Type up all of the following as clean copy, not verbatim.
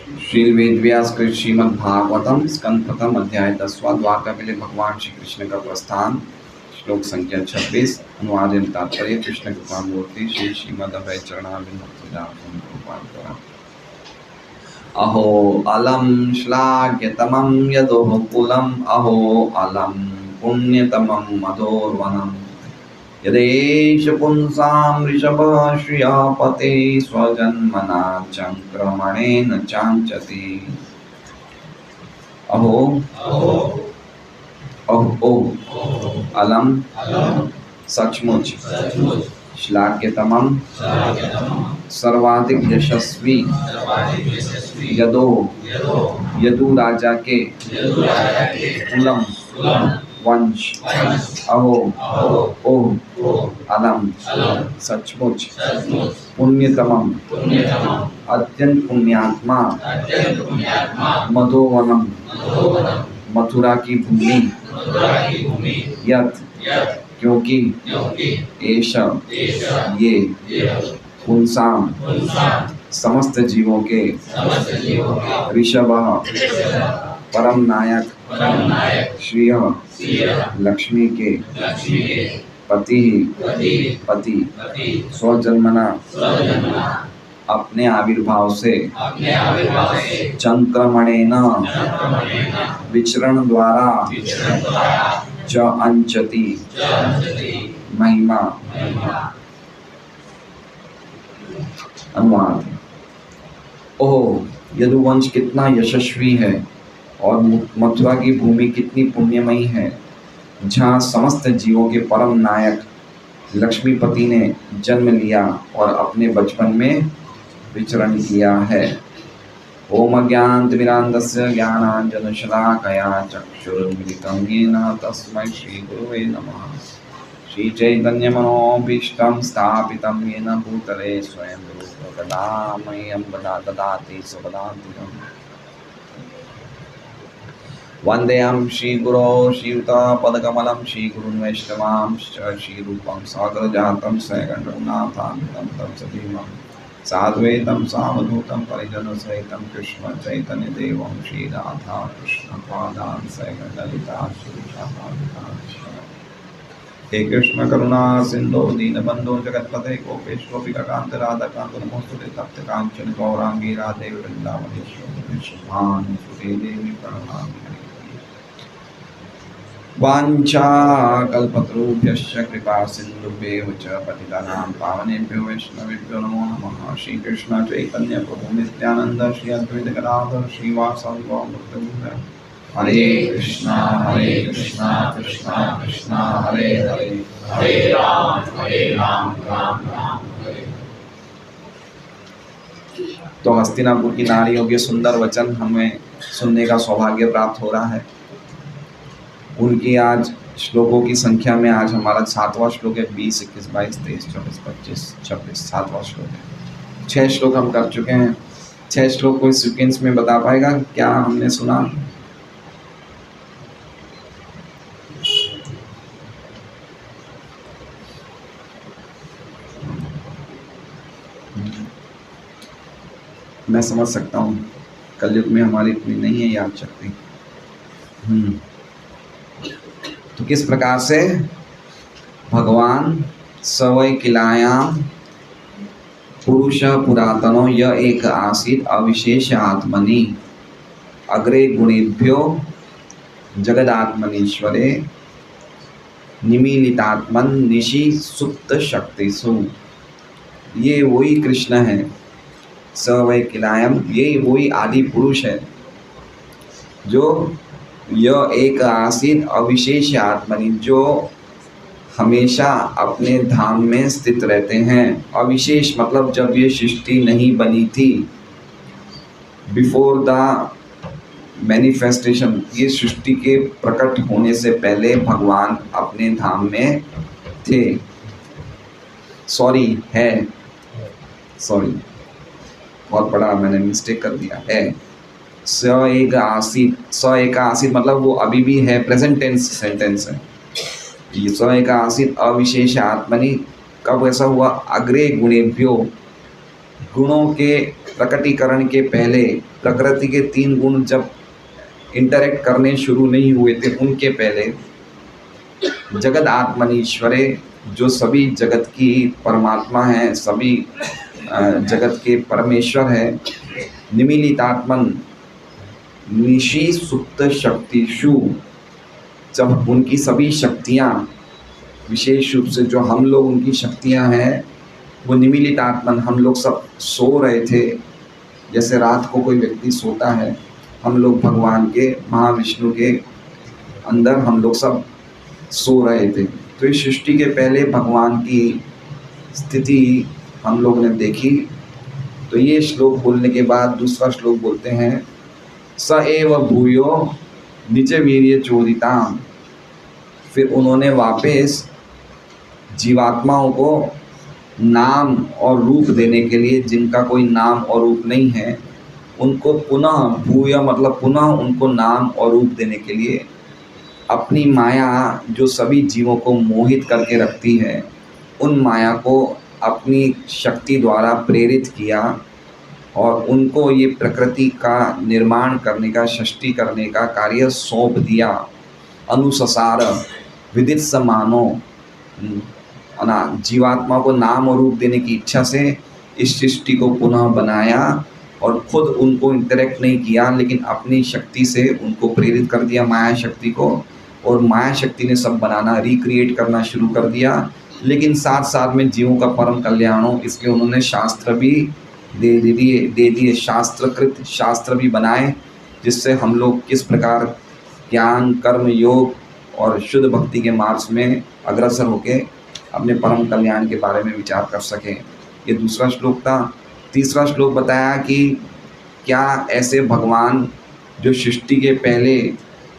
श्री वेदव्यास कृत श्रीमद् भागवतम स्कंद प्रथम अध्याय 10वां द्वारका के लिए भगवान श्री कृष्ण का प्रस्थान। श्लोक संख्या 26। अनुवाद एवं तात्पर्य कृष्ण कृपा मूर्ति श्री श्रीमद् अभय चरणारविंद भक्तिदास। अहो अलम श्लाघ्यतमं यदोः कुलम् अहो अलम पुण्यतमं मधोर्वनम् यदेष पुंसां ऋषभः श्रियः पते स्वजन्मना चंक्रमणेन चांचति। अहो अहो अलम सचमुच श्लाघ्यतमं सर्वाधिक यशस्वी यदो यदु राजा के कुलम वंश अहो ओह अलम सचमुच पुण्यतमम अत्यंत पुण्यात्मा मधोवनम मथुरा की भूमि यत क्योंकि एष ये पुंसाम समस्त जीवों के ऋषभः परम नायक श्रिय लक्ष्मी के पति स्वजन्मना अपने आविर्भाव से चंक्रमणेन विचरण द्वारा च अंचति महिमा। अनुवाद। ओह यदुवंश कितना यशस्वी है और मथुरा की भूमि कितनी पुण्यमयी है, जहाँ समस्त जीवों के परम नायक लक्ष्मीपति ने जन्म लिया और अपने बचपन में विचरण किया है। ओम अज्ञानतिमिरान्धस्य ज्ञानाञ्जनशलाकया चक्षुरुन्मिलितं येन तस्मै श्रीगुरुवे नमः। श्रीचैतन्यमनोभीष्टं स्थापितं येन भूतले स्वयं रूप कदा मह्यं ददाति स्वपदान्तिकम्। वन्देऽहं श्रीगुरो श्रीयुतपदकमलं श्रीगुरुन् वैष्णवांश्च श्रीरूपं सागरजातं सगणरघुनाथान्वितं तं सजीवम् साद्वैतं सावधूतं परिजनसहितं कृष्ण चैतन्यदेवं श्रीराधा कृष्णपादान् सगणललिता श्रीशाखान्वितांश्च। हे कृष्ण करुणा सिंधु दीनबंधु जगत्पते गोपेश गोपिकान्त राधाकान्त नमोस्तुते तप्त कांचन गौरांगी राधे वृंदावनेश्वरी शुभानुसुते देवी प्रणमामि। वाञ्छा कल्पतरुभ्यश्च कृपा सिन्धुभ्येव च पतितानां पावनेभ्यो वैष्णवेभ्यो नमो नमः। श्रीकृष्ण चैतन्य प्रभु नित्यानंद श्री अद्वैत गदाधर श्रीवासादि गौरभक्तवृंद। हरे कृष्णा कृष्णा कृष्णा हरे हरे हरे राम राम राम हरे। तो हस्तिनापुर की नारियों के सुंदर वचन हमें सुनने का सौभाग्य प्राप्त हो रहा है। उनकी आज श्लोकों की संख्या में आज हमारा 7वां श्लोक है। 20, 21, 22, 23, 24, 25, 26 7वां श्लोक है। 6 श्लोक हम कर चुके हैं। 6 श्लोक को इस सीक्वेंस में बता पाएगा क्या हमने सुना? मैं समझ सकता हूँ, कलयुग में हमारी इतनी नहीं है याद शक्ति। तो किस प्रकार से भगवान सवै किलायाम पुरुष पुरातनो य एक आसीत् अविशेष आत्मनि अग्रे गुणेभ्यो जगदात्मनीश्वरे निमीलितात्मन निशि सुप्त शक्तिषु। ये वही कृष्ण है। सवै किलायम ये वही आदि पुरुष है जो यह एक आसीत अविशेष आत्मनि जो हमेशा अपने धाम में स्थित रहते हैं। अविशेष मतलब जब ये सृष्टि नहीं बनी थी, बिफोर द मैनिफेस्टेशन, ये सृष्टि के प्रकट होने से पहले भगवान अपने धाम में थे। सॉरी बहुत बड़ा मैंने मिस्टेक कर दिया है। स एक आसीत मतलब वो अभी भी है, प्रेजेंट टेंस सेंटेंस है। स एक आसीत अविशेष आत्मनि कब ऐसा हुआ? अग्रे गुणेभ्यो, गुणों के प्रकटीकरण के पहले, प्रकृति के 3 गुण जब इंटरेक्ट करने शुरू नहीं हुए थे, उनके पहले जगत आत्मनीश्वरे, जो सभी जगत की परमात्मा है, सभी जगत के परमेश्वर है, निमीलितात्मन निशी सुप्त शक्तिषु, जब उनकी सभी शक्तियाँ, विशेष रूप से जो हम लोग उनकी शक्तियाँ हैं वो निमीलित आत्मन, हम लोग सब सो रहे थे, जैसे रात को कोई व्यक्ति सोता है, हम लोग भगवान के, महाविष्णु के अंदर हम लोग सब सो रहे थे। तो इस सृष्टि के पहले भगवान की स्थिति हम लोग ने देखी। तो ये श्लोक बोलने के बाद दूसरा श्लोक बोलते हैं, स एव भूयो निज वीर्य चोदिताम। फिर उन्होंने वापस जीवात्माओं को नाम और रूप देने के लिए, जिनका कोई नाम और रूप नहीं है, उनको पुनः, भूय मतलब पुनः, उनको नाम और रूप देने के लिए अपनी माया जो सभी जीवों को मोहित करके रखती है, उन माया को अपनी शक्ति द्वारा प्रेरित किया और उनको ये प्रकृति का निर्माण करने का, सृष्टि करने का कार्य सौंप दिया। अनुससार विदित समानो, जीवात्मा को नाम और रूप देने की इच्छा से इस सृष्टि को पुनः बनाया और खुद उनको इंटरेक्ट नहीं किया, लेकिन अपनी शक्ति से उनको प्रेरित कर दिया, माया शक्ति को, और माया शक्ति ने सब बनाना, रिक्रिएट करना शुरू कर दिया। लेकिन साथ साथ में जीवों का परम कल्याण हो, इसके उन्होंने शास्त्र भी दे दिए, शास्त्रकृत शास्त्र भी बनाए, जिससे हम लोग किस प्रकार ज्ञान, कर्म, योग और शुद्ध भक्ति के मार्ग में अग्रसर होके अपने परम कल्याण के बारे में विचार कर सकें। ये दूसरा श्लोक था। तीसरा श्लोक बताया कि क्या ऐसे भगवान जो सृष्टि के पहले,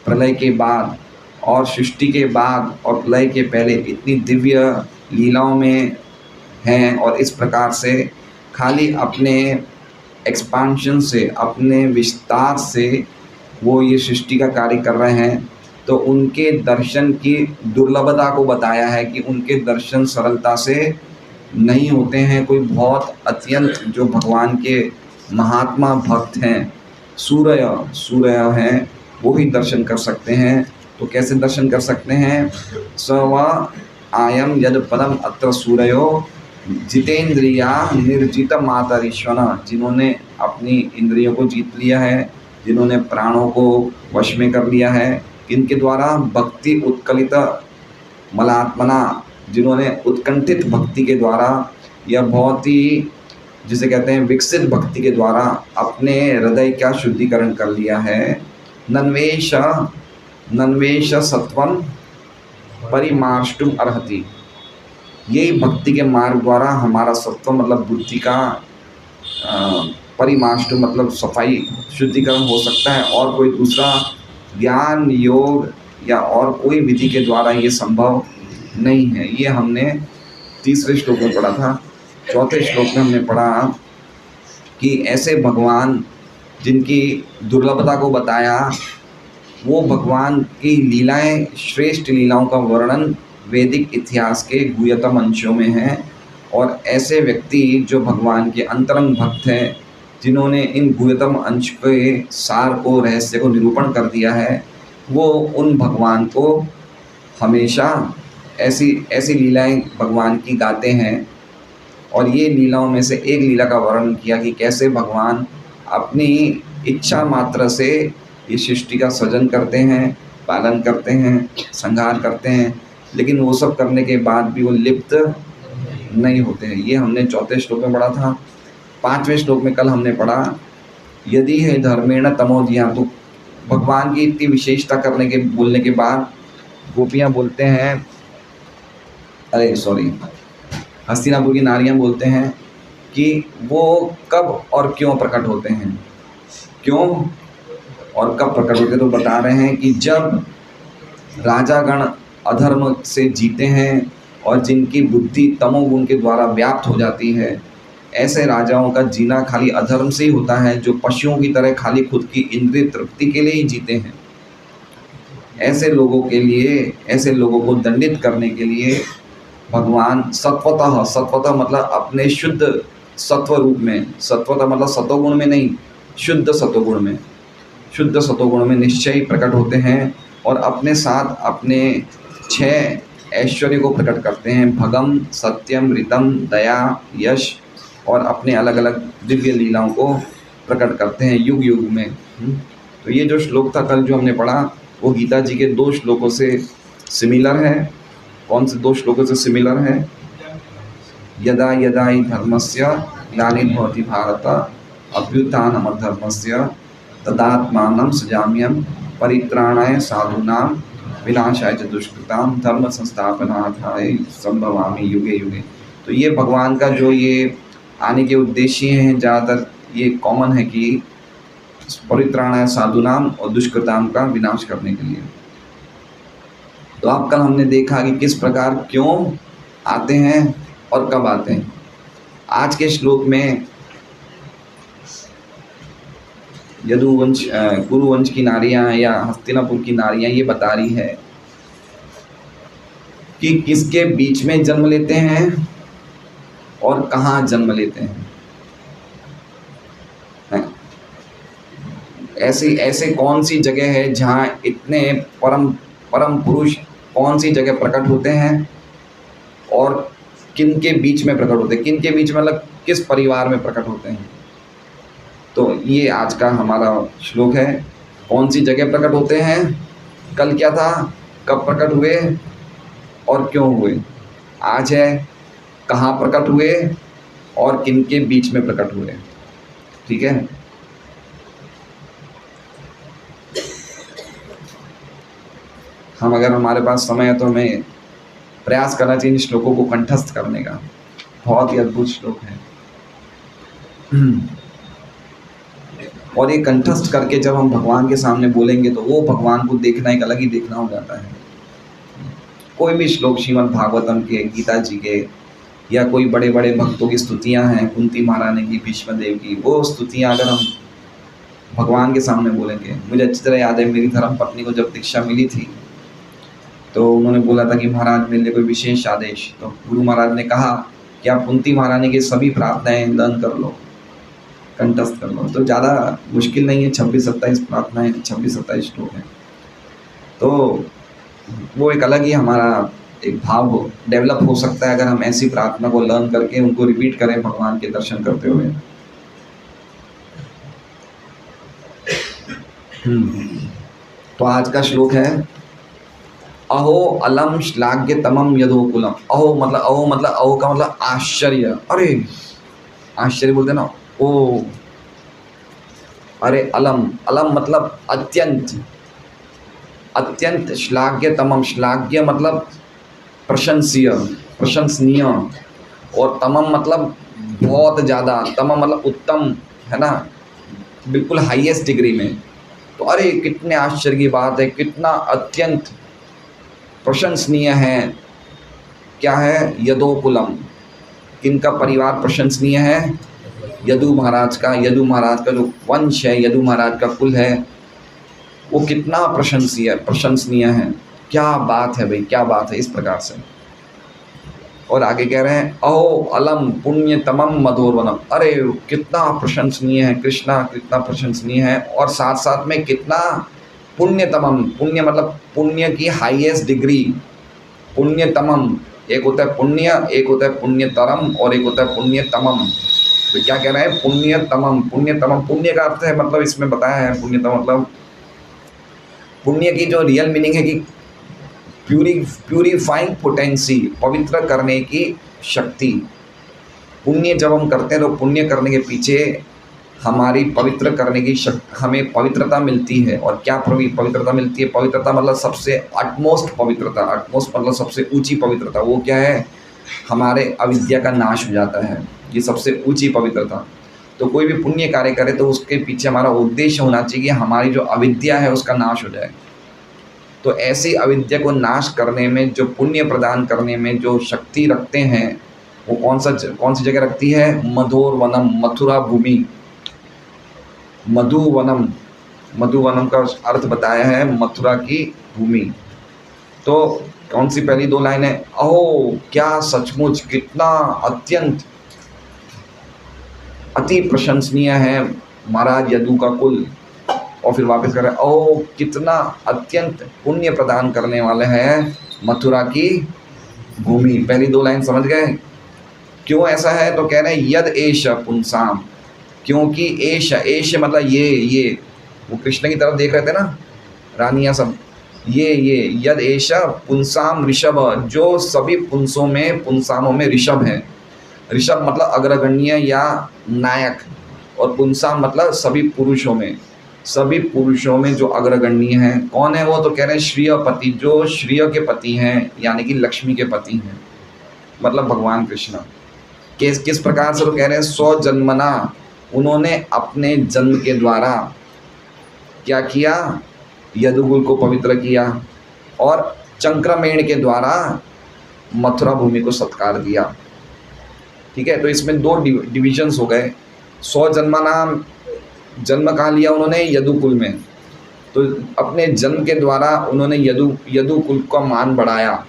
प्रलय के बाद और सृष्टि के बाद और प्रलय के पहले इतनी दिव्य लीलाओं में हैं और इस प्रकार से खाली अपने एक्सपांशन से, अपने विस्तार से वो ये सृष्टि का कार्य कर रहे हैं, तो उनके दर्शन की दुर्लभता को बताया है कि उनके दर्शन सरलता से नहीं होते हैं। कोई बहुत अत्यंत जो भगवान के महात्मा भक्त हैं, सूर्य हैं, वो ही दर्शन कर सकते हैं। तो कैसे दर्शन कर सकते हैं? स व आयम यद पदम अत्र सूर्यो जितेंद्रिया निर्जित मातरीश्वन, जिन्होंने अपनी इंद्रियों को जीत लिया है, जिन्होंने प्राणों को वश में कर लिया है, इनके द्वारा भक्ति उत्कलित मलात्मना, जिन्होंने उत्कंठित भक्ति के द्वारा या बहुत ही जिसे कहते हैं विकसित भक्ति के द्वारा अपने हृदय का शुद्धिकरण कर लिया है। नन्वेश सत्वम परिमार्ष्टुम अर्हति, यही भक्ति के मार्ग द्वारा हमारा सत्व मतलब बुद्धि का परिमार्ष्टु मतलब सफाई, शुद्धिकरण हो सकता है, और कोई दूसरा ज्ञान, योग या और कोई विधि के द्वारा ये संभव नहीं है। ये हमने तीसरे श्लोक में पढ़ा था। चौथे श्लोक में हमने पढ़ा कि ऐसे भगवान जिनकी दुर्लभता को बताया, वो भगवान की लीलाएं, श्रेष्ठ लीलाओं का वर्णन वैदिक इतिहास के गुह्यतम अंशों में है। और ऐसे व्यक्ति जो भगवान के अंतरंग भक्त हैं, जिन्होंने इन गुह्यतम अंश के सार को, रहस्य को निरूपण कर दिया है, वो उन भगवान को हमेशा ऐसी लीलाएं भगवान की गाते हैं। और ये लीलाओं में से एक लीला का वर्णन किया कि कैसे भगवान अपनी इच्छा मात्र से इस सृष्टि का सृजन करते हैं, पालन करते हैं, संहार करते हैं, लेकिन वो सब करने के बाद भी वो लिप्त नहीं होते हैं। ये हमने चौथे श्लोक में पढ़ा था। पांचवें श्लोक में कल हमने पढ़ा, यदि है धर्मेण तमोधिया, तो भगवान की इतनी विशेषता बोलने के बाद गोपियाँ बोलते हैं, हस्तिनापुर की नारियाँ बोलते हैं कि वो कब और क्यों प्रकट होते हैं, क्यों और कब प्रकट होते हैं। तो बता रहे हैं कि जब राजागण अधर्म से जीते हैं और जिनकी बुद्धि तमोगुण के द्वारा व्याप्त हो जाती है, ऐसे राजाओं का जीना खाली अधर्म से ही होता है, जो पशुओं की तरह खाली खुद की इंद्रिय तृप्ति के लिए ही जीते हैं। ऐसे लोगों को दंडित करने के लिए भगवान सत्वतः मतलब अपने शुद्ध सत्व रूप में, सत्वता मतलब सतोगुण में नहीं, शुद्ध सतोगुण में, शुद्ध सतोगुण में निश्चय ही प्रकट होते हैं और अपने साथ अपने 6 ऐश्वर्य को प्रकट करते हैं, भगम, सत्यम, ऋतम, दया, यश, और अपने अलग अलग दिव्य लीलाओं को प्रकट करते हैं युग युग में। तो ये जो श्लोक था कल जो हमने पढ़ा वो गीता जी के 2 श्लोकों से सिमिलर है। कौन से 2 श्लोकों से सिमिलर है? यदा यदा हि धर्मस्य ग्लानिर्भवति भारत अभ्युत्थानमधर्मस्य तदात्मानं सृजाम्यहं परित्राणाय साधूनां विनाशाय च दुष्कृतां धर्म संस्थापनार्थाय संभवामि युगे युगे। तो ये भगवान का जो ये आने के उद्देश्य हैं, ज़्यादातर ये कॉमन है कि परित्राणाय साधूनाम और दुष्कृताम का विनाश करने के लिए। तो आप कल हमने देखा कि किस प्रकार क्यों आते हैं और कब आते हैं। आज के श्लोक में यदुवंश कुरुवंश की नारियां या हस्तिनापुर की नारियां ये बता रही है कि किसके बीच में जन्म लेते हैं और कहाँ जन्म लेते हैं। ऐसे कौन सी जगह है जहाँ इतने परम पुरुष कौन सी जगह प्रकट होते हैं और किन के बीच में प्रकट होते हैं, किन के बीच में मतलब किस परिवार में प्रकट होते हैं। तो ये आज का हमारा श्लोक है। कौन सी जगह प्रकट होते हैं, कल क्या था, कब प्रकट हुए और क्यों हुए। आज है कहाँ प्रकट हुए और किन के बीच में प्रकट हुए। ठीक है, हम अगर हमारे पास समय है तो हमें प्रयास करना चाहिए इन श्लोकों को कंठस्थ करने का। बहुत ही अद्भुत श्लोक है और ये कंठस्थ करके जब हम भगवान के सामने बोलेंगे तो वो भगवान को देखना एक अलग ही देखना हो जाता है। कोई भी श्लोक श्रीमद् भागवतम के, गीता जी के, या कोई बड़े बड़े भक्तों की स्तुतियाँ हैं, कुंती महारानी की, भीष्म देव की, वो स्तुतियाँ अगर हम भगवान के सामने बोलेंगे। मुझे अच्छी तरह याद है मेरी धर्म पत्नी को जब दीक्षा मिली थी तो उन्होंने बोला था कि महाराज मेरे लिए कोई विशेष आदेश। तो गुरु महाराज ने कहा कि आप कुंती महारानी की सभी प्रार्थनाएं लर्न कर लो, कंठस्थ कर लो। तो ज़्यादा मुश्किल नहीं है, 26-27 प्रार्थनाएं, 26-27 श्लोक हैं। तो वो एक अलग ही हमारा एक भाव डेवलप हो सकता है अगर हम ऐसी प्रार्थना को लर्न करके उनको रिपीट करें भगवान के दर्शन करते हुए। तो आज का श्लोक है अहो अलम श्लाघ्य तमम यदोकुलम। अहो मतलब अहो का मतलब आश्चर्य। अरे आश्चर्य बोलते ना, ओ अरे अलम मतलब अत्यंत, अत्यंत श्लाघ्य तमम, श्लाघ्य मतलब प्रशंसीय, प्रशंसनीय, और तमम मतलब बहुत ज़्यादा, तमम मतलब उत्तम है ना, बिल्कुल हाईएस्ट डिग्री में। तो अरे कितने आश्चर्य की बात है, कितना अत्यंत प्रशंसनीय है। क्या है? यदोकुलम, किनका परिवार प्रशंसनीय है? यदु महाराज का। यदु महाराज का जो वंश है, यदु महाराज का कुल है, वो कितना प्रशंसनीय है। क्या बात है भाई, क्या बात है। इस प्रकार से और आगे कह रहे हैं अहो अलम पुण्यतमम मधुरवनम। अरे कितना प्रशंसनीय है कृष्णा, कितना प्रशंसनीय है, और साथ साथ में कितना पुण्यतमम। पुण्य मतलब पुण्य की हाईएस्ट डिग्री, पुण्यतमम। एक होता है पुण्य, एक होता है पुण्यतरम, और एक होता है पुण्यतमम। तो क्या कह रहे हैं? पुण्यतमम। पुण्यतमम, पुण्य का अर्थ है मतलब इसमें बताया है, पुण्यतम मतलब पुण्य की जो रियल मीनिंग है कि प्यूरिफाइंग पोटेंसी, पवित्र करने की शक्ति। पुण्य जब हम करते हैं तो पुण्य करने के पीछे हमारी पवित्र करने की शक्ति, हमें पवित्रता मिलती है। और क्या पवित्रता मिलती है? पवित्रता मतलब सबसे अटमोस्ट पवित्रता, अटमोस्ट मतलब सबसे ऊंची पवित्रता। वो क्या है? हमारे अविद्या का नाश हो जाता है, ये सबसे ऊंची पवित्रता। तो कोई भी पुण्य कार्य करे तो उसके पीछे हमारा उद्देश्य होना चाहिए कि हमारी जो अविद्या है उसका नाश हो जाए। तो ऐसी अविद्या को नाश करने में, जो पुण्य प्रदान करने में जो शक्ति रखते हैं, वो कौन सी जगह रखती है? मधुर वनम, मथुरा भूमि। मधुवनम, मधुवनम का अर्थ बताया है मथुरा की भूमि। तो कौन सी पहली 2 लाइन है? अहो क्या सचमुच, कितना अत्यंत अति प्रशंसनीय है महाराज यदु का कुल। और फिर वापस कर रहे ओ कितना अत्यंत पुण्य प्रदान करने वाले हैं मथुरा की भूमि। पहली दो लाइन समझ गए? क्यों ऐसा है तो कह रहे हैं यद एष पुंसाम, क्योंकि एष मतलब ये वो कृष्ण की तरफ देख रहे थे ना रानियां सब, ये यद एष पुंसाम ऋषभ, जो सभी पुंसों में पुंसामों में ऋषभ है। ऋषभ मतलब अग्रगण्य या नायक, और पुंसाम मतलब सभी पुरुषों में जो अग्रगण्य हैं। कौन है वो तो कह रहे हैं श्रीयपति, जो श्रीय के पति हैं यानी कि लक्ष्मी के पति हैं, मतलब भगवान कृष्ण। किस प्रकार से तो कह रहे हैं स्वजन्मना, उन्होंने अपने जन्म के द्वारा क्या किया, यदुकुल को पवित्र किया, और चंक्रमेण के द्वारा मथुरा भूमि को सत्कार दिया। ठीक है, तो इसमें दो डिविजन्स हो गए। स्वजन्मना, जन्म कहाँ लिया उन्होंने, यदुकुल में, तो अपने जन्म के द्वारा उन्होंने यदुकुल का मान बढ़ाया,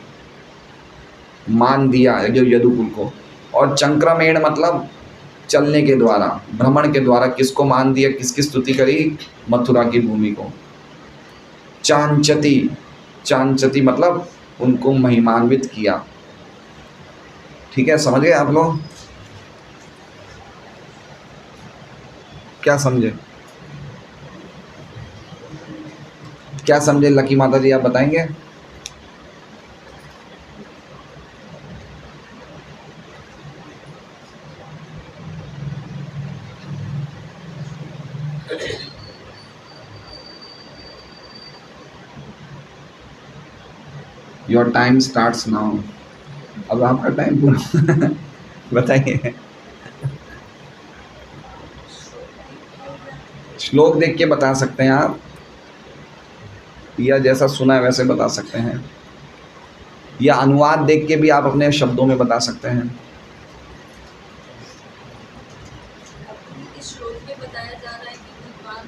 मान दिया यदुकुल को। और चंक्रमेण मतलब चलने के द्वारा, भ्रमण के द्वारा किसको मान दिया, किसकी स्तुति करी, मथुरा की भूमि को। चांचती मतलब उनको महिमान्वित किया। ठीक है, समझ गए आप लोग? क्या समझे, क्या समझे लकी माता जी, आप बताएंगे? Your time starts now. अब आपका टाइम पूरा बताइए। श्लोक देख के बता सकते हैं आप, या जैसा सुना है वैसे बता सकते हैं, या अनुवाद देख के भी आप अपने शब्दों में बता सकते हैं। इस श्लोक में बताया जा रहा है कि भगवान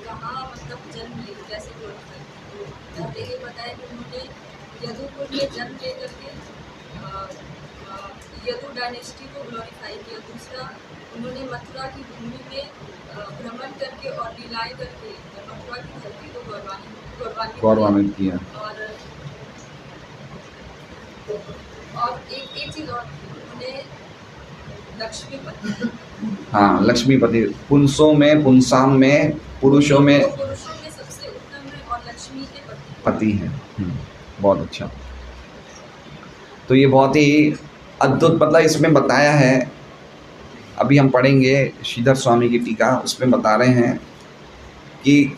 कहाँ मतलब जन्म ले, कैसे पहले ये बताया कि उन्होंने यदुकुल में जन्म लेकर के यदु डायनेस्टी को ग्लोरीफाई किया। दूसरा, उन्होंने मथुरा की भूमि में भ्रमण करके और लीलाएं करके मथुरा की धरती को गौरवान्वित किया। और एक चीज़ और, उन्होंने लक्ष्मीपति, हाँ लक्ष्मीपति, पुंसों में, पुंसाम में, पुरुषों में सबसे उत्तम है और लक्ष्मी के पति हैं। बहुत अच्छा। तो ये बहुत ही अद्भुत, मतलब इसमें बताया है, अभी हम पढ़ेंगे श्रीधर स्वामी की टीका, उसमें बता रहे हैं कि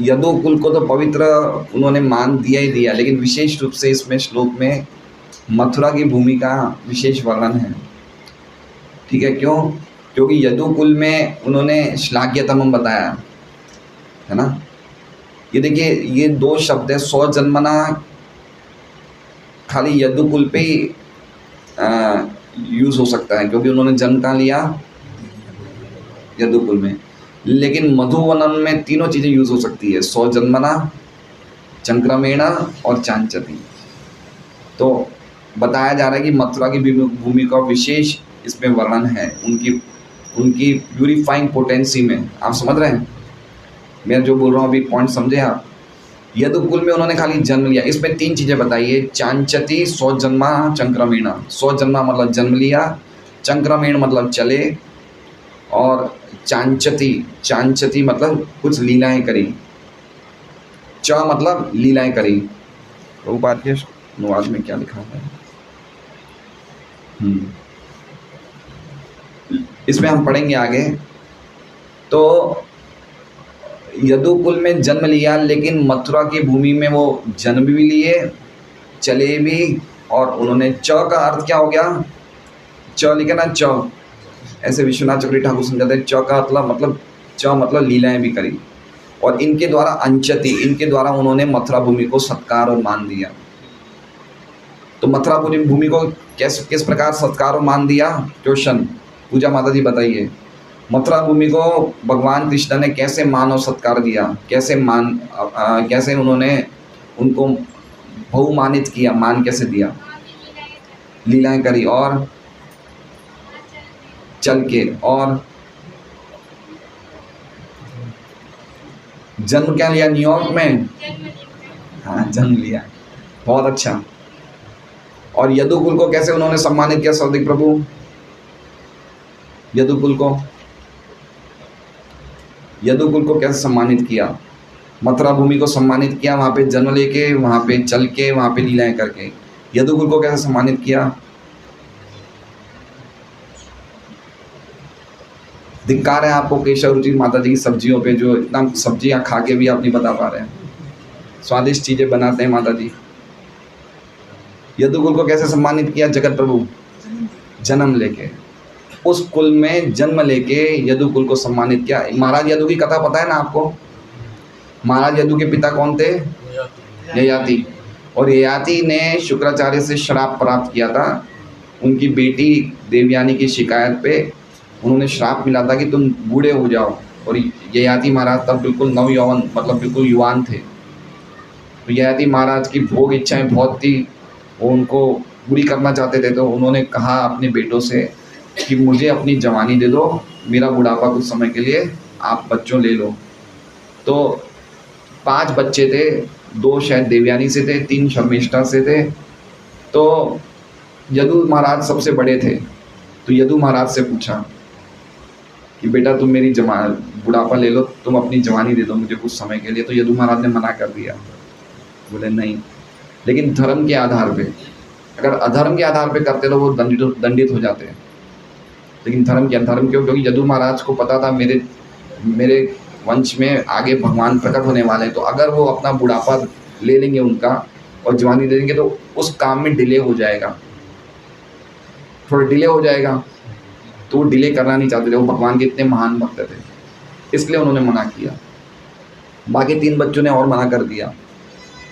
यदुकुल को तो पवित्र उन्होंने मान दिया ही दिया, लेकिन विशेष रूप से इसमें श्लोक में मथुरा की भूमि का विशेष वर्णन है। ठीक है, क्यों? क्योंकि यदुकुल में उन्होंने श्लाघ्यतमम बताया है ना। ये देखिए, ये दो शब्द है, स्वजन्मना खाली यदुकुल पे ही यूज़ हो सकता है, क्योंकि उन्होंने जन्म कहाँ लिया, यदुकुल में। लेकिन मधुवनम में तीनों चीज़ें यूज़ हो सकती है, स्वजन्मना, चंक्रमेणा और चांचती। तो बताया जा रहा है कि मथुरा की भूमि का विशेष इसमें वर्णन है, उनकी प्यूरिफाइंग पोटेंसी में। आप समझ रहे हैं मैं जो बोल रहा हूँ अभी, पॉइंट समझे आप? यदुकुल में उन्होंने खाली जन्म लिया, इसमें तीन चीज़ें बताइए, चांचती, स्वजन्मा, चंक्रमेणा। स्वजन्मा मतलब जन्म लिया, चंक्रमेण मतलब चले, और चांचती मतलब कुछ लीलाएं करी, च मतलब लीलाएं करी। तो बात के अनुवाद में क्या लिखा है, इसमें हम पढ़ेंगे आगे। तो यदुकुल में जन्म लिया, लेकिन मथुरा की भूमि में वो जन्म भी लिए, चले भी, और उन्होंने, च का अर्थ क्या हो गया, च लिखे ना, च, ऐसे विश्वनाथ चक्रवर्ती ठाकुर समझाते हैं, च का मतलब च मतलब लीलाएं भी करी। और इनके द्वारा अंचति, इनके द्वारा उन्होंने मथुरा भूमि को सत्कार और मान दिया। तो मथुरा भूमि को किस प्रकार सत्कार और मान दिया? क्वेश्चन, पूजा माता जी बताइए, मथुरा भूमि को भगवान कृष्ण ने कैसे मान और सत्कार दिया, कैसे उन्होंने उनको बहुमानित किया, मान कैसे दिया? लीलाएं करी और चल के, और जन्म क्या लिया? न्यूयॉर्क में। हाँ, जन्म लिया, बहुत अच्छा। और यदुकुल को कैसे उन्होंने सम्मानित किया सौदिक प्रभु? यदुकुल को कैसे सम्मानित किया? मथुरा भूमि को सम्मानित किया, वहाँ पे जन्म लेके, वहाँ पे चल के, वहाँ पे लीलाएं करके। यदुकुल को कैसे सम्मानित किया? धिक्कार है आपको केशव रुचि माता जी की सब्जियों पे, जो इतना सब्जियां खा के भी आप नहीं बता पा रहे हैं। स्वादिष्ट चीजें बनाते हैं माता जी। यदुकुल को कैसे सम्मानित किया? जगत प्रभु जन्म लेके, उस कुल में जन्म लेके यदुकुल को सम्मानित किया। महाराज यदु की कथा पता है ना आपको? महाराज यदु के पिता कौन थे? ययाति। और ययाति ने शुक्राचार्य से श्राप प्राप्त किया था। उनकी बेटी देवयानी की शिकायत पे उन्होंने श्राप मिला था कि तुम बूढ़े हो जाओ। और ययाति महाराज तब बिल्कुल नवयौवन, मतलब बिल्कुल युवान थे। तो ययाति महाराज की भोग इच्छाएं बहुत थी, वो उनको पूरी करना चाहते थे। तो उन्होंने कहा अपने बेटों से कि मुझे अपनी जवानी दे दो, मेरा बुढ़ापा कुछ समय के लिए आप बच्चों ले लो। तो 5 बच्चे थे, 2 शायद देवयानी से थे, 3 शर्मिष्ठा से थे। तो यदु महाराज सबसे बड़े थे। तो यदु महाराज से पूछा कि बेटा तुम मेरी बुढ़ापा ले लो, तुम अपनी जवानी दे दो मुझे कुछ समय के लिए। तो यदु महाराज ने मना कर दिया, बोले नहीं। लेकिन धर्म के आधार पे, अगर अधर्म के आधार पे करते तो वो दंडित हो जाते हैं। लेकिन धर्म क्यों? क्योंकि यदु महाराज को पता था मेरे वंश में आगे भगवान प्रकट होने वाले हैं। तो अगर वो अपना बुढ़ापा ले लेंगे उनका और जवानी दे देंगे तो उस काम में डिले हो जाएगा, थोड़ा डिले हो जाएगा। तो वो डिले करना नहीं चाहते थे, वो भगवान के इतने महान भक्त थे, इसलिए उन्होंने मना किया। बाकी 3 बच्चों ने और मना कर दिया,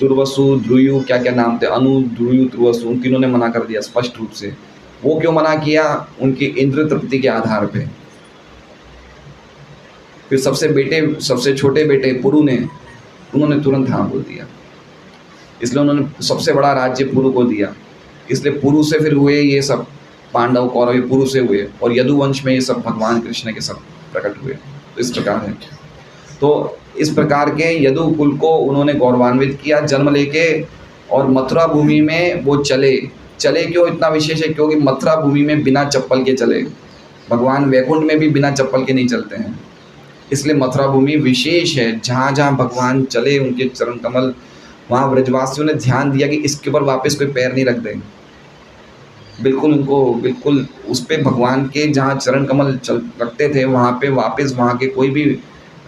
तुर्वसु, ध्रुयु, क्या क्या नाम थे, अनु, ध्रुयु, तुर्वसु, उन तीनों ने मना कर दिया स्पष्ट रूप से। वो क्यों मना किया? उनकी इंद्र तृप्ति के आधार पे। फिर सबसे छोटे बेटे पुरु ने, उन्होंने तुरंत हाँ बोल दिया, इसलिए उन्होंने सबसे बड़ा राज्य पुरु को दिया। इसलिए पुरु से फिर हुए ये सब पांडव कौरव, पुरु से हुए। और यदुवंश में ये सब भगवान कृष्ण के सब प्रकट हुए। तो इस प्रकार है। तो इस प्रकार के यदु कुल को उन्होंने गौरवान्वित किया जन्म लेके। और मथुरा भूमि में वो चले क्यों इतना विशेष है? क्योंकि मथुरा भूमि में बिना चप्पल के चले। भगवान वैकुंठ में भी बिना चप्पल के नहीं चलते हैं, इसलिए मथुरा भूमि विशेष है। जहाँ जहाँ भगवान चले उनके चरण कमल, वहाँ ब्रजवासियों ने ध्यान दिया कि इसके ऊपर वापस कोई पैर नहीं रख दें। बिल्कुल उस पे भगवान के जहाँ चरण कमल रखते थे वहाँ पे वापस वहाँ के कोई भी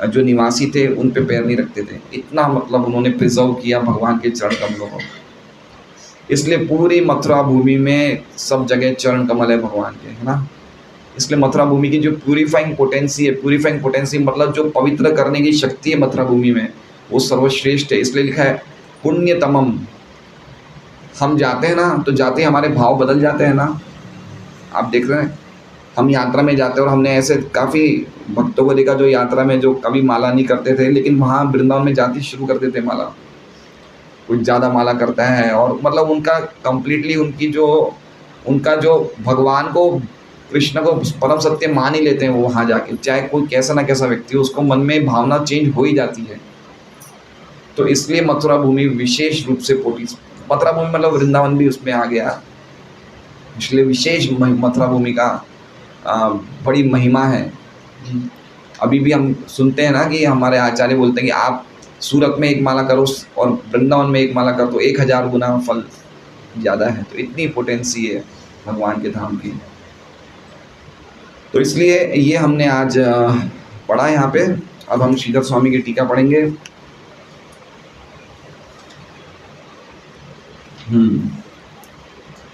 जो निवासी थे उन पे पैर नहीं रखते थे। इतना मतलब उन्होंने प्रिजर्व किया भगवान के चरण कमलों को। इसलिए पूरी मथुरा भूमि में सब जगह चरण कमल है भगवान के, है ना। इसलिए मथुरा भूमि की जो प्यूरिफाइंग पोटेंसी मतलब जो पवित्र करने की शक्ति है मथुरा भूमि में, वो सर्वश्रेष्ठ है। इसलिए लिखा है पुण्यतमम। हम जाते हैं ना, तो जाते ही हमारे भाव बदल जाते हैं ना। आप देख रहे हैं, हम यात्रा में जाते हैं और हमने ऐसे काफ़ी भक्तों को देखा जो यात्रा में जो कभी माला नहीं करते थे, लेकिन वहाँ वृंदावन में जाती शुरू कर देते माला। कुछ ज़्यादा माला करता है और मतलब उनका कंप्लीटली उनका जो भगवान को, कृष्ण को परम सत्य मान ही लेते हैं वो वहाँ जाके। चाहे कोई कैसा ना कैसा व्यक्ति हो, उसको मन में भावना चेंज हो ही जाती है। तो इसलिए मथुरा भूमि विशेष रूप से मथुरा भूमि मतलब वृंदावन भी उसमें आ गया, इसलिए विशेष मथुरा भूमि का बड़ी महिमा है। अभी भी हम सुनते हैं ना कि हमारे आचार्य बोलते हैं कि आप सूरत में एक माला करो और वृंदावन में एक माला करो तो 1000 गुना फल ज़्यादा है। तो इतनी पोटेंसी है भगवान के धाम की। तो इसलिए ये हमने आज पढ़ा यहाँ पे। अब हम श्रीधर स्वामी की टीका पढ़ेंगे।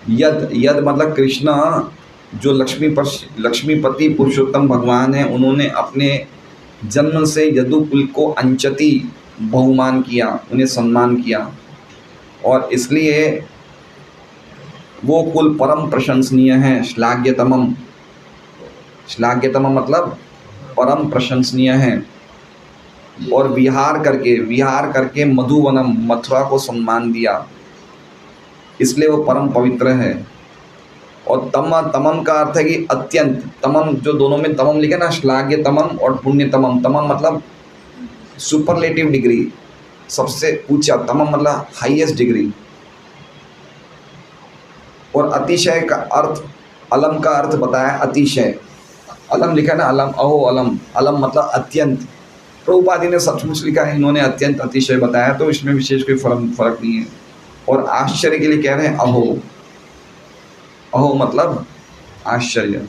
यद मतलब कृष्ण जो लक्ष्मीपति पुरुषोत्तम भगवान है, उन्होंने अपने जन्म से यदु कुल को अंचति बहुमान किया, उन्हें सम्मान किया। और इसलिए वो कुल परम प्रशंसनीय है, श्लाघ्यतमम मतलब परम प्रशंसनीय है। और विहार करके मधुवनम मथुरा को सम्मान दिया, इसलिए वो परम पवित्र है। और तमम का अर्थ है कि अत्यंत। तमम जो दोनों में तमम लिखा ना, श्लाघ्य तमम और पुण्य तमम। तमम मतलब सुपरलेटिव डिग्री, सबसे ऊंचा, तमम मतलब हाईएस्ट डिग्री। और अतिशय का अर्थ, अलम का अर्थ बताया अतिशय, अलम लिखा ना, अलम, अहो अलम, अलम मतलब अत्यंत। प्रभुपाद जी ने सचमुच लिखा है, इन्होंने अत्यंत अतिशय बताया, तो इसमें विशेष कोई फर्क नहीं है। और आश्चर्य के लिए कह रहे हैं अहो, अहो मतलब आश्चर्य।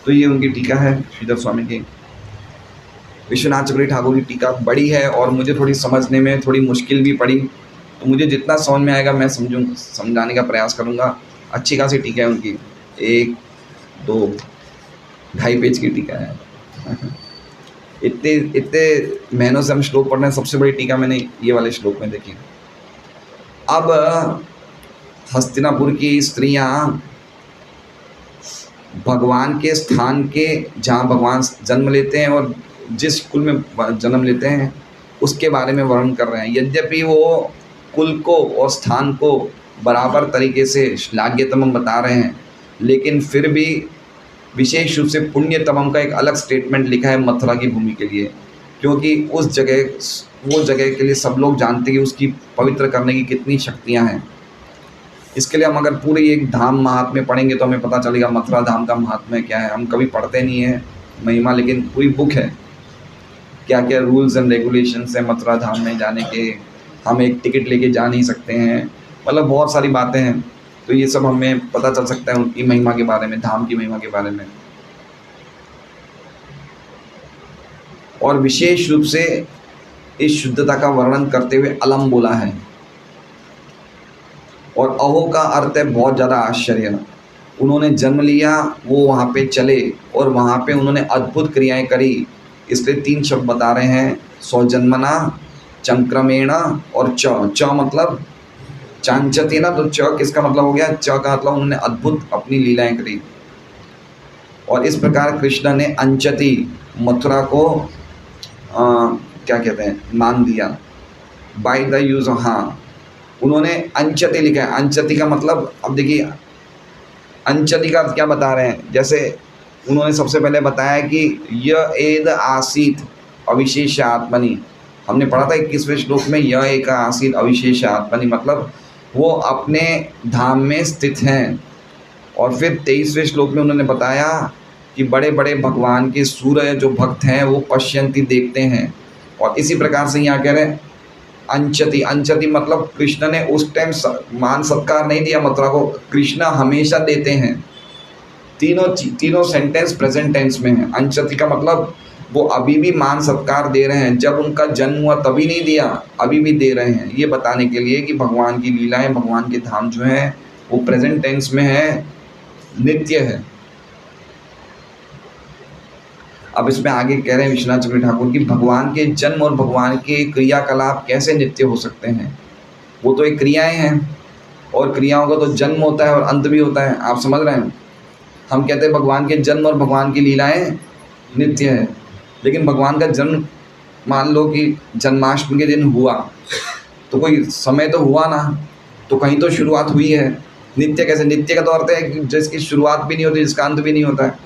तो ये उनकी टीका है श्रीधर स्वामी की। विश्वनाथ चक्रवर्ती ठाकुर की टीका बड़ी है और मुझे थोड़ी समझने में थोड़ी मुश्किल भी पड़ी, तो मुझे जितना समझ में आएगा मैं समझाने का प्रयास करूँगा। अच्छी खासी टीका है उनकी, 1, 2, 2.5 पेज की टीका है। इतने महीनों से हम श्लोक पढ़ रहे हैं, सबसे बड़ी टीका मैंने ये वाले श्लोक में देखी। अब हस्तिनापुर की स्त्रियां भगवान के स्थान के, जहाँ भगवान जन्म लेते हैं और जिस कुल में जन्म लेते हैं उसके बारे में वर्णन कर रहे हैं। यद्यपि वो कुल को और स्थान को बराबर तरीके से श्लाघ्यतमम बता रहे हैं, लेकिन फिर भी विशेष रूप से पुण्यतमम का एक अलग स्टेटमेंट लिखा है मथुरा की भूमि के लिए, क्योंकि उस जगह, वो जगह के लिए सब लोग जानते हैं कि उसकी पवित्र करने की कितनी शक्तियाँ हैं। इसके लिए हम अगर पूरी एक धाम महात्म्य पढ़ेंगे तो हमें पता चलेगा मथुरा धाम का महात्म्य क्या है। हम कभी पढ़ते नहीं है महिमा, लेकिन पूरी बुक है, क्या क्या रूल्स एंड रेगुलेशंस हैं मथुरा धाम में जाने के, हम एक टिकट लेके जा नहीं सकते हैं, मतलब बहुत सारी बातें हैं। तो ये सब हमें पता चल सकता है उनकी महिमा के बारे में, धाम की महिमा के बारे में। और विशेष रूप से इस शुद्धता का वर्णन करते हुए अलम बोला है। और अहो का अर्थ है बहुत ज़्यादा आश्चर्य। उन्होंने जन्म लिया, वो वहाँ पे चले और वहाँ पे उन्होंने अद्भुत क्रियाएं करी, इसलिए 3 शब्द बता रहे हैं, सौजन्मना, चंक्रमेण और च मतलब चांचती ना, तो च किसका मतलब हो गया, च का मतलब उन्होंने अद्भुत अपनी लीलाएं करी। और इस प्रकार कृष्ण ने अंचति, मथुरा को क्या कहते हैं, मान दिया बाय द यूज ऑफ, हाँ उन्होंने अंचति लिखा है। अंचति का मतलब, अब देखिए अंचति का क्या बता रहे हैं, जैसे उन्होंने सबसे पहले बताया कि य एद आसीत अविशेष आत्मनि, हमने पढ़ा था 21वें श्लोक में, य एक आसीत अविशेष आत्मनि मतलब वो अपने धाम में स्थित हैं। और फिर 23वें श्लोक में उन्होंने बताया कि बड़े बड़े भगवान के सूर्य जो भक्त हैं वो पश्यंती देखते हैं। और इसी प्रकार से यहाँ कह रहे हैं अंचति, अंचति मतलब कृष्ण ने उस टाइम मान सत्कार नहीं दिया मथुरा को, कृष्ण हमेशा देते हैं। तीनों सेंटेंस प्रेजेंट टेंस में है। अंचति का मतलब वो अभी भी मान सत्कार दे रहे हैं, जब उनका जन्म हुआ तभी नहीं दिया, अभी भी दे रहे हैं। ये बताने के लिए कि भगवान की लीलाएं, भगवान के धाम जो हैं वो प्रेजेंट टेंस में है, नित्य है। अब इसमें आगे कह रहे हैं विश्वनाथ चक्रवर्ती ठाकुर की भगवान के जन्म और भगवान के क्रियाकलाप कैसे नित्य हो सकते हैं। वो तो एक क्रियाएं हैं और क्रियाओं का तो जन्म होता है और अंत भी होता है, आप समझ रहे हैं। हम कहते हैं भगवान के जन्म और भगवान की लीलाएं नित्य है, लेकिन भगवान का जन्म मान लो कि जन्माष्टमी के दिन हुआ तो कोई समय तो हुआ ना, तो कहीं तो शुरुआत हुई है। नित्य कैसे, नित्य का तो अर्थ है कि जिसकी शुरुआत भी नहीं होती, जिसका अंत भी नहीं होता है।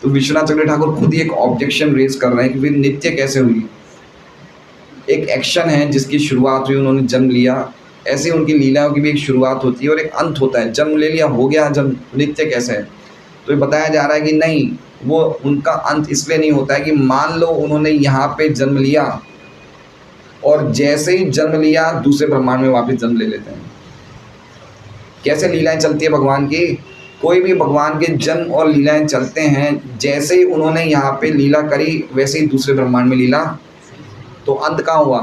तो विश्वनाथ चक्रवर्ती ठाकुर खुद ही एक ऑब्जेक्शन रेज कर रहे हैं कि फिर नित्य कैसे हुई। एक एक्शन है जिसकी शुरुआत हुई, उन्होंने जन्म लिया, ऐसे उनकी लीलाओं की भी एक शुरुआत होती है और एक अंत होता है। जन्म ले लिया, हो गया जन्म, नित्य कैसे है। तो ये बताया जा रहा है कि नहीं, वो उनका अंत इसलिए नहीं होता है कि मान लो उन्होंने यहाँ पे जन्म लिया और जैसे ही जन्म लिया दूसरे ब्रह्मांड में वापस जन्म ले लेते हैं। कैसे लीलाएं चलती है भगवान की, कोई भी भगवान के जन्म और लीलाएं चलते हैं, जैसे ही उन्होंने यहाँ पे लीला करी वैसे ही दूसरे ब्रह्मांड में लीला। तो अंत कहाँ हुआ,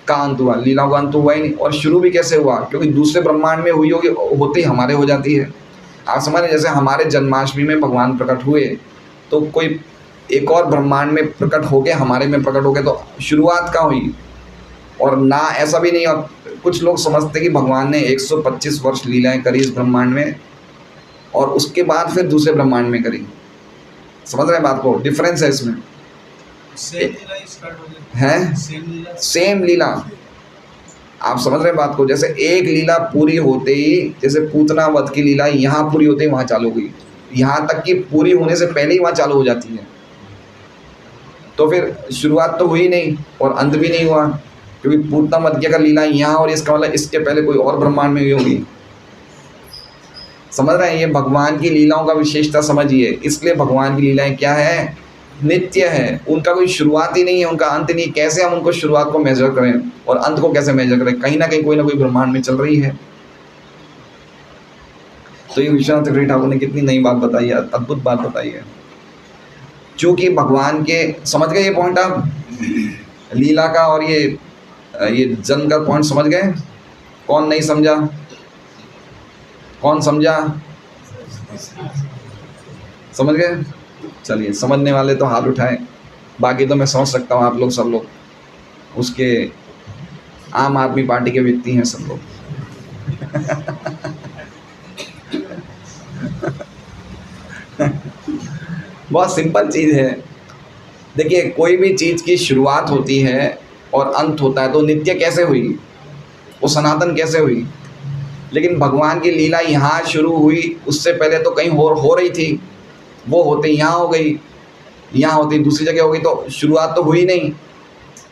कहाँ अंत हुआ, लीला का अंत हुआ ही नहीं। और शुरू भी कैसे हुआ, क्योंकि दूसरे ब्रह्मांड में हुई होगी, होते ही हमारे हो जाती है। आप समझ रहे, जैसे हमारे जन्माष्टमी में भगवान प्रकट हुए तो कोई एक और ब्रह्मांड में प्रकट हो गए, हमारे में प्रकट हो गए, तो शुरुआत कहाँ हुई। और ना ऐसा भी नहीं, और कुछ लोग समझते कि भगवान ने 125 वर्ष लीलाएं करी इस ब्रह्मांड में और उसके बाद फिर दूसरे ब्रह्मांड में करी। समझ रहे हैं बात को, डिफरेंस है इसमें। सेम लीला, आप समझ रहे हैं बात को। जैसे एक लीला पूरी होते ही, जैसे पूतना वध की लीला यहाँ पूरी होते ही वहाँ चालू हो गई, यहाँ तक कि पूरी होने से पहले ही वहाँ चालू हो जाती है। तो फिर शुरुआत तो हुई नहीं और अंत भी नहीं हुआ, क्योंकि पूतना मध्य का लीला यहाँ और इसका मतलब इसके पहले कोई और ब्रह्मांड में हुई होगी। समझ रहे हैं? ये भगवान की लीलाओं का विशेषता समझिए। इसलिए भगवान की लीलाएं क्या है? नित्य है। उनका कोई शुरुआत ही नहीं है, उनका अंत नहीं। कैसे हम उनको शुरुआत को मेजर करें और अंत को कैसे मेजर करें? कहीं ना कहीं कोई ना कोई ब्रह्मांड में चल रही है। तो ये विश्वनाथ चक्रवर्ती ठाकुर ने कितनी नई बात बताई है, अद्भुत बात बताई है। क्योंकि भगवान के, समझ गए ये पॉइंट आप? लीला का और ये जन्म का पॉइंट समझ गए? कौन नहीं समझा? कौन समझा? समझ गए? चलिए, समझने वाले तो हाथ उठाएं, बाकी तो मैं समझ सकता हूँ आप लोग सब लोग उसके आम आदमी पार्टी के व्यक्ति हैं सब लोग। बहुत सिंपल चीज़ है। देखिए, कोई भी चीज़ की शुरुआत होती है और अंत होता है, तो नित्य कैसे हुई? वो सनातन कैसे हुई? लेकिन भगवान की लीला यहाँ शुरू हुई, उससे पहले तो कहीं हो रही थी। वो होते यहाँ हो गई, यहाँ होती दूसरी जगह हो गई, तो शुरुआत तो हुई नहीं।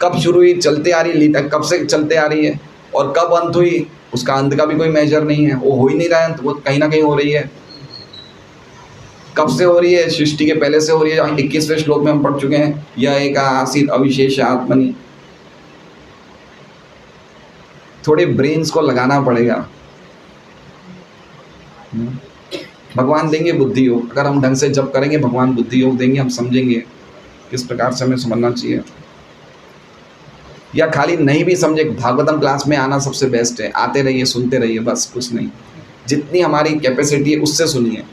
कब शुरू हुई? चलते आ रही लीला, कब से चलते आ रही है, और कब अंत हुई उसका अंत का भी कोई मेजर नहीं है। वो हो ही नहीं रहा है, वो कहीं ना कहीं हो रही है। कब से हो रही है? सृष्टि के पहले से हो रही है। 21वें श्लोक में हम पढ़ चुके हैं, यह एक आसीत अविशेष आत्मनि। थोड़े ब्रेन्स को लगाना पड़ेगा। भगवान देंगे बुद्धि योग, अगर हम ढंग से जप करेंगे भगवान बुद्धि योग देंगे, हम समझेंगे किस प्रकार से हमें समझना चाहिए। या खाली नहीं भी समझे, भागवतम क्लास में आना सबसे बेस्ट है। आते रहिए, सुनते रहिए, बस कुछ नहीं। जितनी हमारी कैपेसिटी है उससे सुनिए,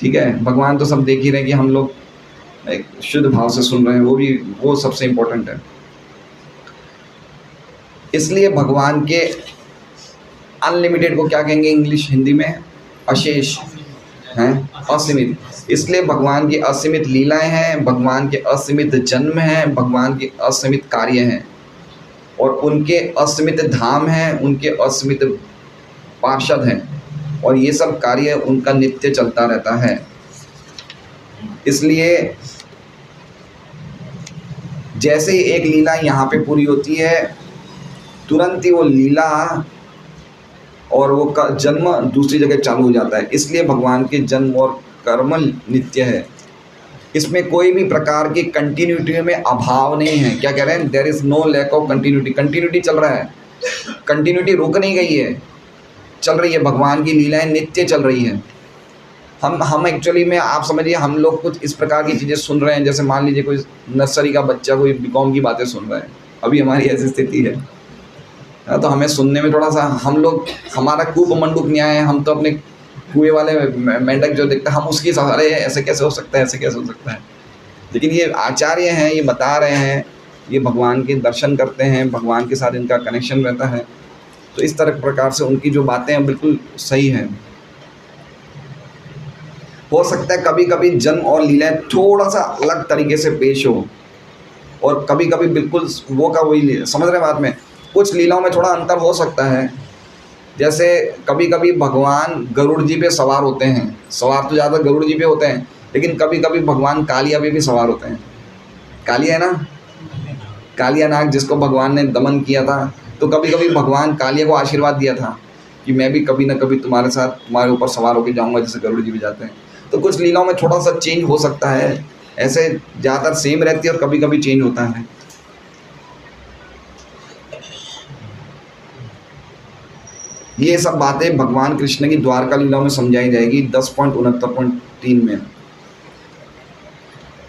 ठीक है? भगवान तो सब देख ही रहे कि हम लोग एक शुद्ध भाव से सुन रहे हैं, वो सबसे इम्पोर्टेंट है। इसलिए भगवान के अनलिमिटेड को क्या कहेंगे इंग्लिश हिंदी में? अशेष हैं, असीमित। इसलिए भगवान की असीमित लीलाएं हैं, भगवान के असीमित जन्म हैं, भगवान के असीमित कार्य हैं, और उनके असीमित धाम हैं, उनके असीमित पार्षद हैं, और ये सब कार्य उनका नित्य चलता रहता है। इसलिए जैसे ही एक लीला यहाँ पे पूरी होती है, तुरंत ही वो लीला और वो जन्म दूसरी जगह चालू हो जाता है। इसलिए भगवान के जन्म और कर्म नित्य है। इसमें कोई भी प्रकार की कंटिन्यूटी में अभाव नहीं है। क्या कह रहे हैं? There is no lack of continuity. Continuity चल रहा है, कंटिन्यूटी रुक नहीं गई है, चल रही है। भगवान की लीलाएं नित्य चल रही है। हम एक्चुअली में, आप समझिए, हम लोग कुछ इस प्रकार की चीज़ें सुन रहे हैं, जैसे मान लीजिए कोई नर्सरी का बच्चा कोई बीकॉम की बातें सुन रहा है। अभी हमारी ऐसी स्थिति है, तो हमें सुनने में थोड़ा सा, हम लोग, हमारा कूप मंडूक न्याय है। हम तो अपने कुएं वाले मेंढक जो देखते हैं, हम उसकी सहारे ऐसे कैसे हो सकता है, ऐसे कैसे हो सकता है। लेकिन ये आचार्य हैं, ये बता रहे हैं, ये भगवान के दर्शन करते हैं, भगवान के साथ इनका कनेक्शन रहता है, तो इस तरह प्रकार से उनकी जो बातें हैं बिल्कुल सही है। हो सकता है कभी कभी जन्म और लीलाएं थोड़ा सा अलग तरीके से पेश हो, और कभी कभी बिल्कुल वो का वही, समझ रहे बात में? कुछ लीलाओं में थोड़ा अंतर हो सकता है। जैसे कभी कभी भगवान गरुड़ जी पे सवार होते हैं, सवार तो ज़्यादा गरुड़ जी पे होते हैं, लेकिन कभी कभी भगवान कालिया पे भी सवार होते हैं। कालिया है ना, कालिया नाग जिसको भगवान ने दमन किया था, तो कभी कभी भगवान कालिया को आशीर्वाद दिया था कि मैं भी कभी ना कभी तुम्हारे साथ, तुम्हारे ऊपर सवार होकर जाऊंगा, जैसे गरुड़ जी भी जाते हैं। तो कुछ लीलाओं में थोड़ा सा चेंज हो सकता है, ऐसे ज़्यादातर सेम रहती है और कभी कभी चेंज होता है। ये सब बातें भगवान कृष्ण की द्वारका लीलाओं में समझाई जाएगी 10.69.3 में।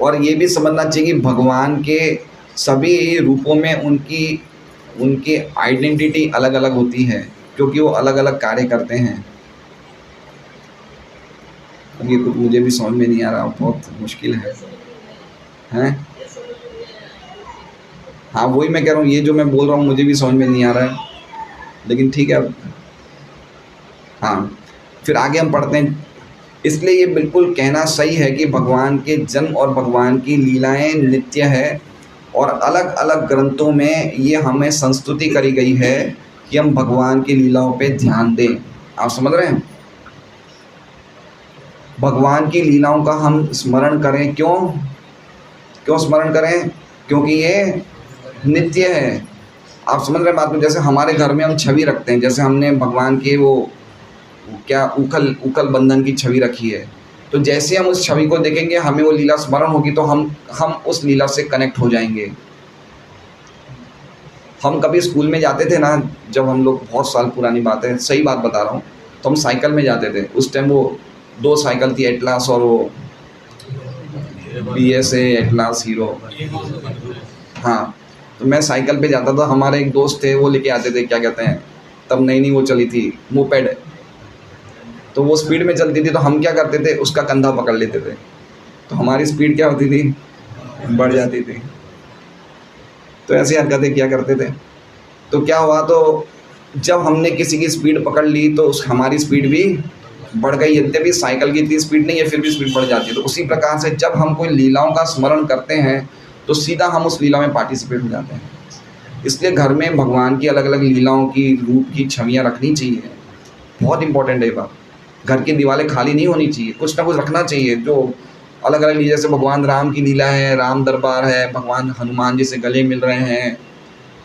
और ये भी समझना चाहिए कि भगवान के सभी रूपों में उनकी आइडेंटिटी अलग अलग होती है, क्योंकि वो अलग अलग कार्य करते हैं। ये कुछ मुझे भी समझ में नहीं आ रहा, बहुत मुश्किल है, हैं? हाँ, वही मैं कह रहा हूँ, ये जो मैं बोल रहा हूँ मुझे भी समझ में नहीं आ रहा है, लेकिन ठीक है। अब हाँ, फिर आगे हम पढ़ते हैं। इसलिए ये बिल्कुल कहना सही है कि भगवान के जन्म और भगवान की लीलाएं नित्य है, और अलग अलग ग्रंथों में ये हमें संस्तुति करी गई है कि हम भगवान की लीलाओं पे ध्यान दें। आप समझ रहे हैं? भगवान की लीलाओं का हम स्मरण करें। क्यों? क्यों स्मरण करें? क्योंकि ये नित्य है। आप समझ रहे बात को? जैसे हमारे घर में हम छवि रखते हैं, जैसे हमने भगवान के वो क्या उखल उखल बंधन की छवि रखी है, तो जैसे हम उस छवि को देखेंगे हमें वो लीला स्मरण होगी, तो हम उस लीला से कनेक्ट हो जाएंगे। हम कभी स्कूल में जाते थे ना, जब हम लोग, बहुत साल पुरानी बात है, सही बात बता रहा हूँ, तो हम साइकिल में जाते थे। उस टाइम वो 2 साइकिल थी, एटलास और वो BSA, एटलास, हीरो। हाँ, तो मैं साइकिल पे जाता था, हमारे एक दोस्त थे, वो लेके आते थे, क्या कहते हैं, तब नई नई वो चली थी मोपेड, तो वो स्पीड में चलती थी, तो हम क्या करते थे, उसका कंधा पकड़ लेते थे, तो हमारी स्पीड क्या होती थी, बढ़ जाती थी। तो ऐसी हरकतें क्या करते थे। तो क्या हुआ, तो जब हमने किसी की स्पीड पकड़ ली तो उस हमारी स्पीड भी बढ़ गई। यद्यपि साइकिल की इतनी स्पीड नहीं है, फिर भी स्पीड बढ़ जाती है। तो उसी प्रकार से जब हम कोई लीलाओं का स्मरण करते हैं तो सीधा हम उस लीला में पार्टिसिपेट हो जाते हैं। इसलिए घर में भगवान की अलग अलग लीलाओं की रूप की छवियाँ रखनी चाहिए। बहुत इंपॉर्टेंट है ये बात। घर की दीवारें खाली नहीं होनी चाहिए, कुछ ना कुछ रखना चाहिए जो अलग अलग लीला। जैसे भगवान राम की लीला है, राम दरबार है, भगवान हनुमान जी से गले मिल रहे हैं,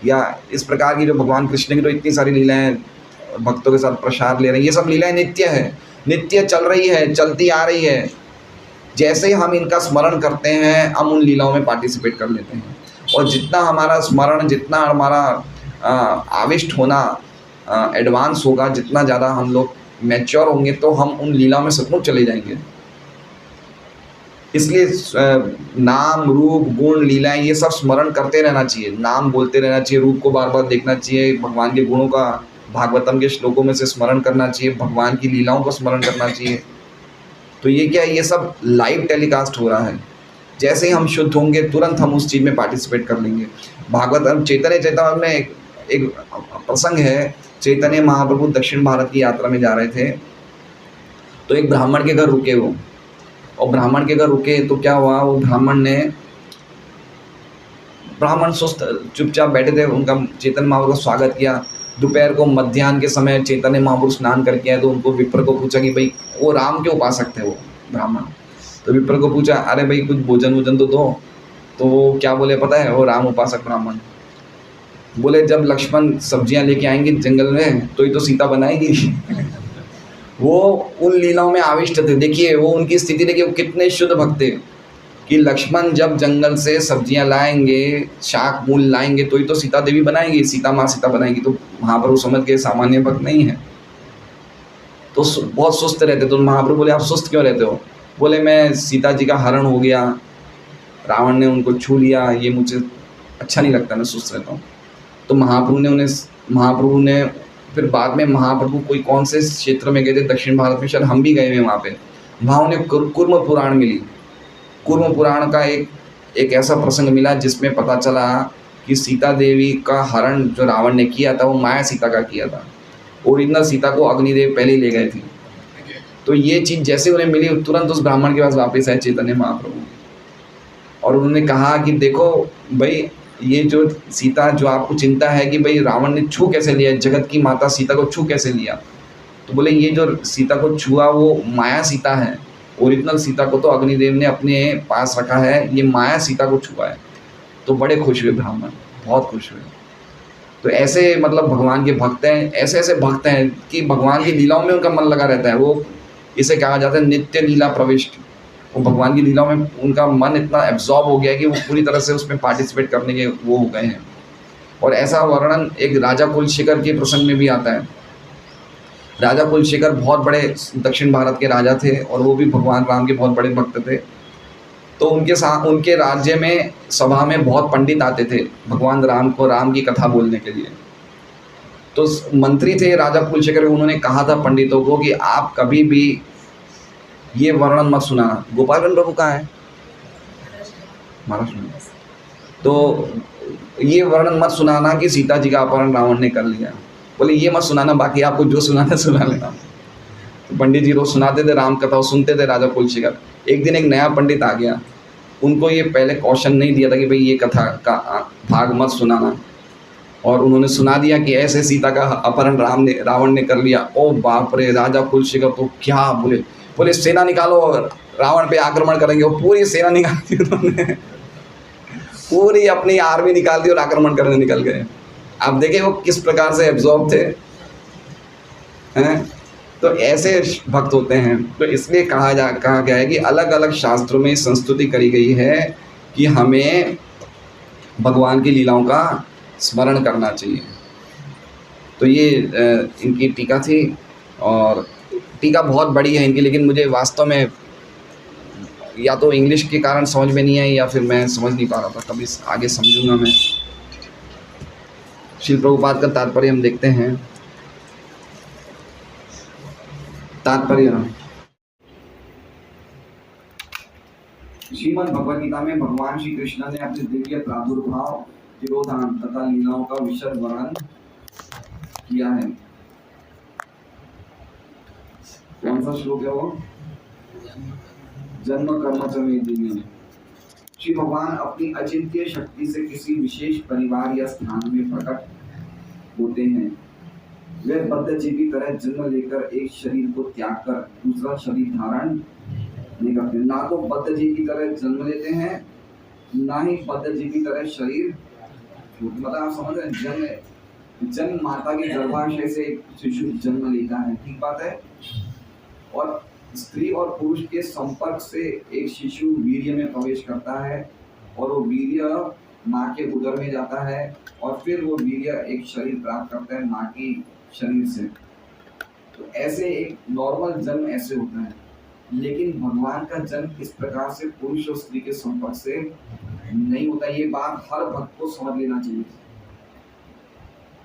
या इस प्रकार की जो भगवान कृष्ण की तो इतनी सारी लीलाएं भक्तों के साथ प्रसाद ले रहे हैं, ये सब लीलाएं नित्य है, नित्य चल रही है, चलती आ रही है। जैसे ही हम इनका स्मरण करते हैं हम उन लीलाओं में पार्टिसिपेट कर लेते हैं। और जितना हमारा स्मरण, जितना हमारा आविष्ट होना एडवांस होगा, जितना ज़्यादा हम लोग मैच्योर होंगे, तो हम उन लीलाओं में सचमुच चले जाएंगे। इसलिए नाम, रूप, गुण, लीलाएं, ये सब स्मरण करते रहना चाहिए, नाम बोलते रहना चाहिए, रूप को बार बार देखना चाहिए, भगवान के गुणों का भागवतम के श्लोकों में से स्मरण करना चाहिए, भगवान की लीलाओं को स्मरण करना चाहिए। तो ये क्या है, ये सब लाइव टेलीकास्ट हो रहा है। जैसे ही हम शुद्ध होंगे तुरंत हम उस चीज़ में पार्टिसिपेट कर लेंगे। भागवत चैतन्य चैतन्य में एक प्रसंग है। चैतन्य महाप्रभु दक्षिण भारत की यात्रा में जा रहे थे, तो एक ब्राह्मण के घर रुके वो, और ब्राह्मण के घर रुके तो क्या हुआ, वो ब्राह्मण सुस्त चुपचाप बैठे थे, उनका चैतन्य महाप्रभु का स्वागत किया। दोपहर को मध्याह्न के समय चैतन्य महाप्रभु स्नान करके आए, तो उनको विप्र को पूछा कि भाई, वो राम के उपासक थे वो ब्राह्मण, तो विप्र को पूछा, अरे भाई कुछ भोजन वोजन तो दो। तो वो क्या बोले पता है, वो राम उपासक ब्राह्मण बोले, जब लक्ष्मण सब्जियां लेके आएंगे जंगल में तो ही तो सीता बनाएगी। वो उन लीलाओं में आविष्ट थे। देखिए वो उनकी स्थिति, देखिए वो कितने शुद्ध भक्त थे कि लक्ष्मण जब जंगल से सब्जियां लाएंगे, शाक मूल लाएंगे, तो ही तो सीता देवी बनाएंगी, सीता माँ सीता बनाएगी। तो महाप्रभु समझ के सामान्य भक्त नहीं है, तो बहुत सुस्त रहते। तो महाप्रभु बोले, आप सुस्त क्यों रहते हो? बोले, मैं सीता जी का हरण हो गया, रावण ने उनको छू लिया, ये मुझे अच्छा नहीं लगता, मैं सुस्त रहता हूँ। तो महाप्रभु ने फिर बाद में महाप्रभु कोई कौन से क्षेत्र में गए थे दक्षिण भारत में, शायद हम भी गए हुए वहाँ पे, वहाँ उन्हें कूर्म पुराण मिली। कूर्म पुराण का एक ऐसा प्रसंग मिला जिसमें पता चला कि सीता देवी का हरण जो रावण ने किया था वो माया सीता का किया था। ओरिजिनल सीता को अग्निदेव पहले ही ले गए थे। तो ये चीज़ जैसे उन्हें मिली, तुरंत उस ब्राह्मण के पास वापस आए चैतन्य महाप्रभु, और उन्होंने कहा कि देखो भाई, ये जो सीता, जो आपको चिंता है कि भाई रावण ने छू कैसे लिया, जगत की माता सीता को छू कैसे लिया, तो बोले ये जो सीता को छुआ वो माया सीता है, ओरिजिनल सीता को तो अग्निदेव ने अपने पास रखा है, ये माया सीता को छुआ है। तो बड़े खुश हुए ब्राह्मण, बहुत खुश हुए। तो ऐसे मतलब भगवान के भक्त हैं, ऐसे ऐसे भक्त हैं कि भगवान की लीलाओं में उनका मन लगा रहता है। वो इसे कहा जाता है नित्य लीला प्रविष्ट। वो भगवान की लीलाओं में उनका मन इतना एब्जॉर्ब हो गया है कि वो पूरी तरह से उसमें पार्टिसिपेट करने के वो हो गए हैं। और ऐसा वर्णन एक राजा कुलशेखर के प्रसंग में भी आता है। राजा कुलशेखर बहुत बड़े दक्षिण भारत के राजा थे और वो भी भगवान राम के बहुत बड़े भक्त थे। तो उनके राज्य में सभा में बहुत पंडित आते थे भगवान राम को, राम की कथा बोलने के लिए। तो मंत्री थे राजा कुलशेखर, उन्होंने कहा था पंडितों को कि आप कभी भी ये वर्णन मत सुनाना। गोपालगंज प्रभु कहाँ है? महाराष्ट्र में। तो ये वर्णन मत सुनाना कि सीता जी का अपहरण रावण ने कर लिया। बोले ये मत सुनाना, बाकी आपको जो सुनाना सुना लेना। तो पंडित जी रोज सुनाते थे राम कथा, सुनते थे राजा कुलशेखर। एक दिन एक नया पंडित आ गया, उनको ये पहले कौशन नहीं दिया था कि भाई ये कथा का भाग मत सुनाना, और उन्होंने सुना दिया कि ऐसे सीता का अपहरण रावण ने कर लिया। ओ बाप रे, राजा कुलशेखर तो क्या बोले सेना निकालो, रावण पे आक्रमण करेंगे। वो पूरी सेना निकाली उन्होंने, पूरी अपनी आर्मी निकाल दी और आक्रमण करने निकल गए। आप देखें वो किस प्रकार से एब्जॉर्ब थे, हैं? तो ऐसे भक्त होते हैं। तो इसलिए कहा गया है कि अलग अलग शास्त्रों में संस्तुति करी गई है कि हमें भगवान की लीलाओं का स्मरण करना चाहिए। तो ये इनकी टीका थी, और टीका बहुत बड़ी है इनकी, लेकिन मुझे वास्तव में या तो इंग्लिश के कारण समझ में नहीं आई या फिर मैं समझ नहीं पा रहा था। कभी आगे समझूंगा मैं। श्रील प्रभुपाद का तात्पर्य हम देखते हैं। तात्पर्य, श्रीमद् भगवद गीता में भगवान श्री कृष्ण ने अपने दिव्य प्रादुर्भाव, तिरोधान तथा लीलाओं का विशद वर्णन किया है। कौन सा श्लोक है वो? जन्म कर्म च मे दिव्यम। श्री भगवान अपनी अचिंत्य शक्ति से किसी विशेष परिवार या स्थान में प्रकट होते हैं। वे बद्ध जीव की तरह जन्म लेकर एक शरीर को त्याग कर दूसरा शरीर धारण नहीं करते। ना तो बद्ध जीव की तरह जन्म लेते हैं, ना ही बद्ध जीव की तरह शरीर, मतलब आप समझ रहे हैं, जन्म माता के गर्भाशय से एक शिशु जन्म लेता है, ठीक बात है। और स्त्री और पुरुष के संपर्क से एक शिशु वीर्य में प्रवेश करता है, और वो वीर्य माँ के उदर में जाता है, और फिर वो वीर्य एक शरीर प्राप्त करता है माँ की शरीर से। तो ऐसे एक नॉर्मल जन्म ऐसे होता है। लेकिन भगवान का जन्म इस प्रकार से पुरुष और स्त्री के संपर्क से नहीं होता। ये बात हर भक्त को समझ लेना चाहिए।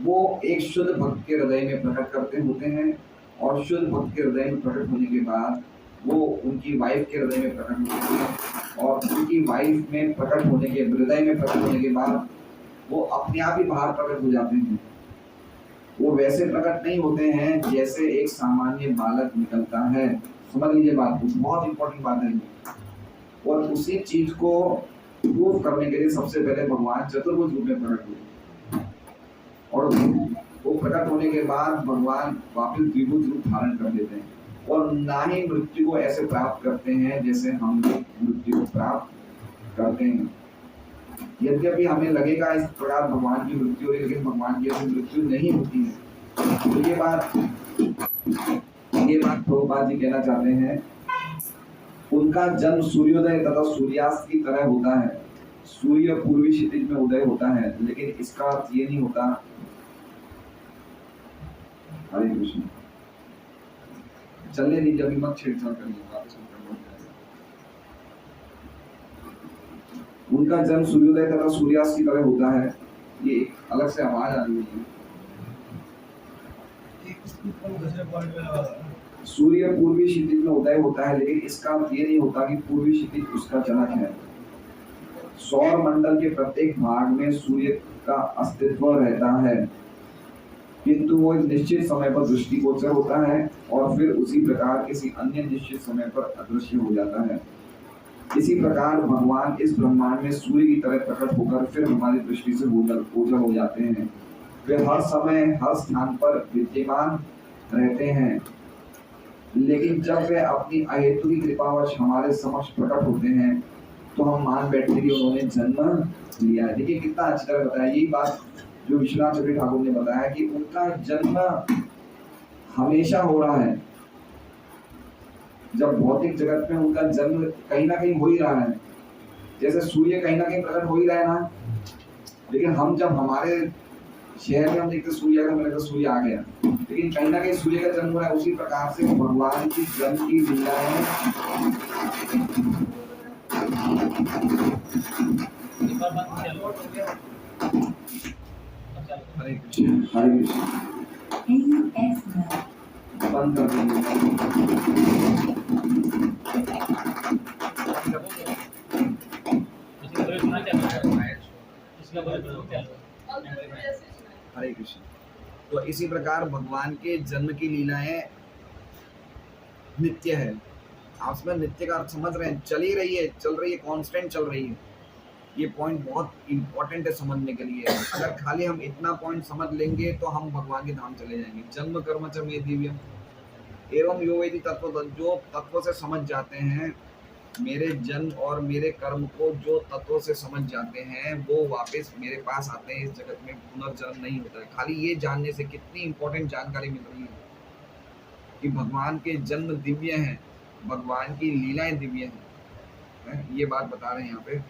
वो एक शुद्ध भक्त के हृदय में प्रकट करते होते हैं, और शुद्ध भक्त के हृदय में प्रकट होने के बाद वो उनकी वाइफ के हृदय में प्रकट होते हैं, और उनकी वाइफ में प्रकट होने के हृदय में प्रकट होने के बाद वो अपने आप ही बाहर प्रकट हो जाते हैं। वो वैसे प्रकट नहीं होते हैं जैसे एक सामान्य बालक निकलता है। समझ लीजिए बात को, बहुत इंपॉर्टेंट बात है। और उसी चीज को प्रूव करने के लिए सबसे पहले भगवान चतुर्भुज रूप में प्रकट हुए, और वो प्रकट होने के बाद भगवान वापिस द्विभुज रूप धारण कर देते हैं, और ना ही मृत्यु को ऐसे प्राप्त करते हैं जैसे हम लोग मृत्यु को प्राप्त करते हैं। यद्यपि हमें लगेगा इस प्रकार भगवान की मृत्यु हो रही है, लेकिन भगवान की ऐसी मृत्यु नहीं होती है। तो ये बात प्रभुपाद जी कहना चाहते हैं। उनका जन्म सूर्योदय तथा सूर्यास्त की तरह होता है। सूर्य पूर्वी क्षितिज में उदय होता है, लेकिन इसका अर्थ ये नहीं होता। हरे कृष्ण, चलने दीजिए, अभी मत छेड़छाड़ करिए। उनका जन्म सूर्योदय तथा सूर्यास्त की तरह होता है। ये एक अलग से आवाज आ रही है। सूर्य पूर्वी क्षितिज में उदय होता है, लेकिन इसका ये नहीं होता कि पूर्वी क्षितिज उसका जनक है। सौर मंडल के प्रत्येक भाग में सूर्य का अस्तित्व रहता है, किंतु वो एक निश्चित समय पर दृष्टिगोचर होता है, और फिर उसी प्रकार किसी अन्य निश्चित समय पर अदृश्य हो जाता है। इसी प्रकार भगवान इस ब्रह्मांड में सूर्य की तरह प्रकट होकर फिर हमारी दृष्टि से ओझल हो जाते हैं। वे हर समय हर स्थान पर विद्यमान रहते हैं, लेकिन जब वे अपनी अहेतु की कृपावश हमारे समक्ष प्रकट होते हैं तो हम मान बैठते हैं कि उन्होंने जन्म लिया है। देखिए कितना अच्छी तरह बताया। यही बात जो विश्वनाथ चक्रवर्ती ठाकुर ने बताया कि उनका जन्म हमेशा हो रहा है। जब भौतिक जगत में उनका जन्म कहीं ना कहीं हो ही रहा है, जैसे सूर्य कहीं ना कहीं प्रकट हो ही रहा है ना, लेकिन हम जब हमारे शहर में हम देखते सूर्य का, मेरे सूर्य आ गया, लेकिन कहीं ना कहीं सूर्य का जन्म हो रहा है। उसी प्रकार से भगवान की जन्म की लीला है। हरे कृष्ण, हरे कृष्ण। बंद कर हरे कृष्ण। तो इसी प्रकार भगवान के जन्म की लीलाएं नित्य है। आप इसमें नित्य का अर्थ समझ रहे हैं? चल ही रही है, चल रही है, कांस्टेंट चल रही है। ये पॉइंट बहुत इंपॉर्टेंट है समझने के लिए। अगर खाली हम इतना पॉइंट समझ लेंगे तो हम भगवान के धाम चले जाएंगे। जन्म कर्म च मे दिव्यम एवं यो वेदी तत्व, जो तत्व से समझ जाते हैं मेरे जन्म और मेरे कर्म को जो तत्वों से समझ जाते हैं वो वापस मेरे पास आते हैं। इस जगत में पुनर्जन्म नहीं होता है। खाली ये जानने से कितनी इंपॉर्टेंट जानकारी मिल रही है कि भगवान के जन्म दिव्य हैं, भगवान की लीलाएं दिव्य हैं। ये बात बता रहे हैं यहाँ पे।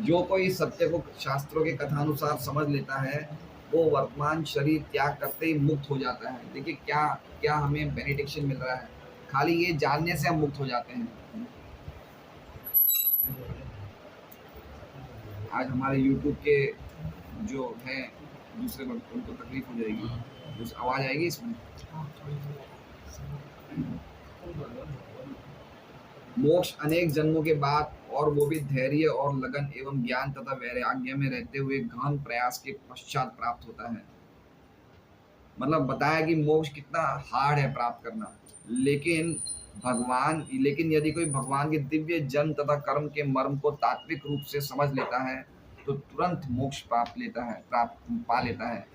जो कोई सत्य को शास्त्रों के कथानुसार समझ लेता है वो वर्तमान शरीर त्याग करते ही मुक्त हो जाता है। देखिए क्या क्या हमें बेनिडिक्शन मिल रहा है, खाली ये जानने से हम मुक्त हो जाते हैं। आज हमारे YouTube के जो हैं दूसरे वक्त उनको तकलीफ हो जाएगी, कुछ आवाज़ आएगी इसमें। मोक्ष अनेक जन्मों के बाद, और वो भी धैर्य और लगन एवं ज्ञान तथा वैराग्य में रहते हुए गहन प्रयास के पश्चात प्राप्त होता है। मतलब बताया कि मोक्ष कितना हार्ड है प्राप्त करना, लेकिन यदि कोई भगवान के दिव्य जन्म तथा कर्म के मर्म को तात्विक रूप से समझ लेता है तो तुरंत मोक्ष प्राप्त पा लेता है।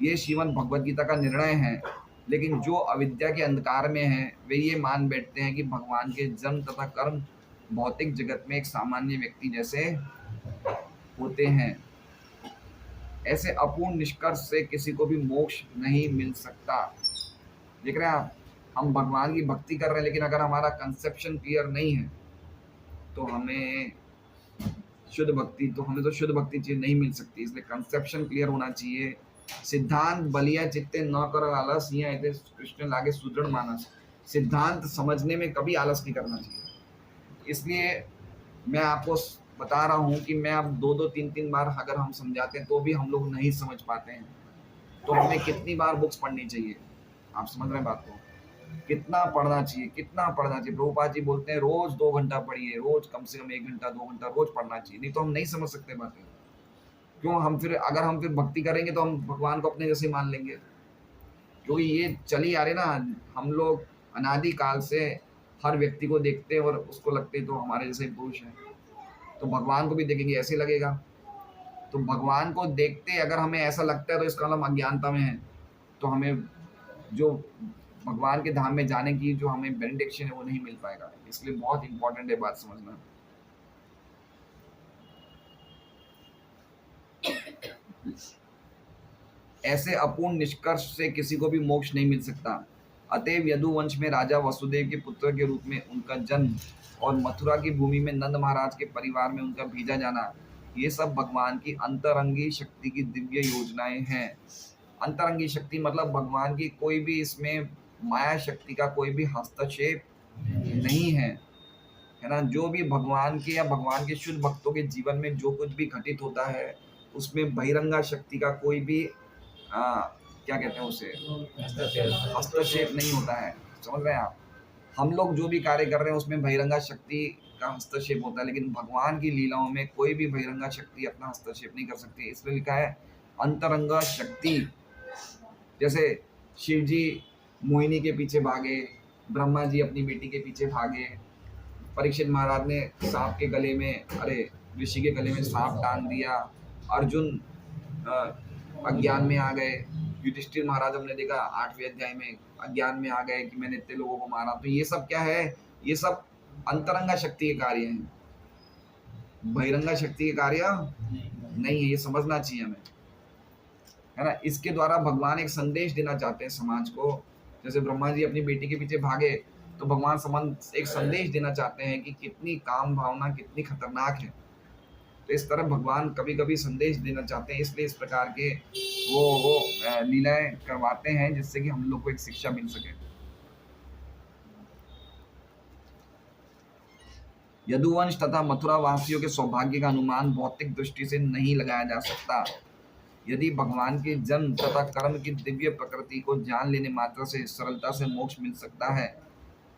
ये श्रीमद् भगवद गीता का निर्णय है। लेकिन जो अविद्या के अंधकार में है वे ये मान बैठते हैं कि भगवान के जन्म तथा कर्म भौतिक जगत में एक सामान्य व्यक्ति जैसे होते हैं। ऐसे अपूर्ण निष्कर्ष से किसी को भी मोक्ष नहीं मिल सकता। देख रहे हैं आप, हम भगवान की भक्ति कर रहे हैं लेकिन अगर हमारा कंसेप्शन क्लियर नहीं है तो हमें शुद्ध भक्ति चीज नहीं मिल सकती। इसलिए कंसेप्शन क्लियर होना चाहिए। सिद्धांत बलिया चित्ते न कर आलस, यहाँ कृष्ण लागे सुदृढ़ मानस। सिद्धांत समझने में कभी आलस नहीं करना चाहिए। इसलिए मैं आपको बता रहा हूँ कि मैं अब 2-3 बार अगर हम समझाते हैं तो भी हम लोग नहीं समझ पाते हैं, तो हमें कितनी बार बुक्स पढ़नी चाहिए। आप समझ रहे हैं बात को, कितना पढ़ना चाहिए। प्रभुपाद जी बोलते हैं रोज 2 घंटा पढ़िए, रोज कम से कम 1 घंटा 2 घंटा रोज पढ़ना चाहिए, नहीं तो हम नहीं समझ सकते बातें। क्यों अगर हम फिर भक्ति करेंगे तो हम भगवान को अपने जैसे मान लेंगे, क्योंकि ये चली आ रही ना। हम लोग अनादि काल से हर व्यक्ति को देखते हैं और उसको लगते तो हमारे जैसे पुरुष हैं, तो भगवान को भी देखेंगे ऐसे लगेगा। तो भगवान को देखते अगर हमें ऐसा लगता है तो इसका मतलब अज्ञानता में है। तो हमें जो भगवान के धाम में जाने की जो हमें बेनिडिक्शन है वो नहीं मिल पाएगा। इसलिए बहुत इंपॉर्टेंट है बात समझना। ऐसे अपूर्ण निष्कर्ष से किसी को भी मोक्ष नहीं मिल सकता। अतएव यदुवंश में राजा वसुदेव के पुत्र के रूप में उनका जन्म और मथुरा की भूमि में नंद महाराज के परिवार में उनका भेजा जाना, ये सब भगवान की अंतरंगी शक्ति की दिव्य योजनाएं हैं। अंतरंगी शक्ति मतलब भगवान की कोई भी इसमें माया शक्ति का कोई भी हस्तक्षेप नहीं है ना। जो भी भगवान के या भगवान के शुद्ध भक्तों के जीवन में जो कुछ भी घटित होता है उसमें बहिरंगा शक्ति का कोई भी क्या कहते हैं उसे, हस्तक्षेप नहीं होता है। समझ रहे हैं आप, हम लोग जो भी कार्य कर रहे हैं उसमें बहिरंगा शक्ति का हस्तक्षेप होता है, लेकिन भगवान की लीलाओं में कोई भी बहिरंगा शक्ति अपना हस्तक्षेप नहीं कर सकती। इसलिए लिखा है अंतरंगा शक्ति। जैसे शिव जी मोहिनी के पीछे भागे, ब्रह्मा जी अपनी बेटी के पीछे भागे, परीक्षित महाराज ने सांप के गले में ऋषि के गले में सांप टांग दिया, अर्जुन अज्ञान में आ गए, युधिष्ठिर महाराज हमने देखा 8वें अध्याय में अज्ञान में आ गए कि मैंने इतने लोगों को मारा। तो ये सब क्या है, ये सब अंतरंगा शक्ति के कार्य हैं, बहिरंगा शक्ति के कार्य नहीं है। ये समझना चाहिए हमें, है ना। इसके द्वारा भगवान एक संदेश देना चाहते हैं समाज को। जैसे ब्रह्मा जी अपनी बेटी के पीछे भागे तो भगवान एक संदेश देना चाहते हैं कि कितनी काम भावना कितनी खतरनाक है। तो इस तरह भगवान कभी कभी संदेश देना चाहते हैं, इसलिए इस प्रकार के वो लीलाएं करवाते हैं जिससे कि हम लोग को एक शिक्षा मिल सके। यदुवंश तथा मथुरा वासियों के सौभाग्य का अनुमान भौतिक दृष्टि से नहीं लगाया जा सकता। यदि भगवान के जन्म तथा कर्म की दिव्य प्रकृति को जान लेने मात्र से सरलता से मोक्ष मिल सकता है,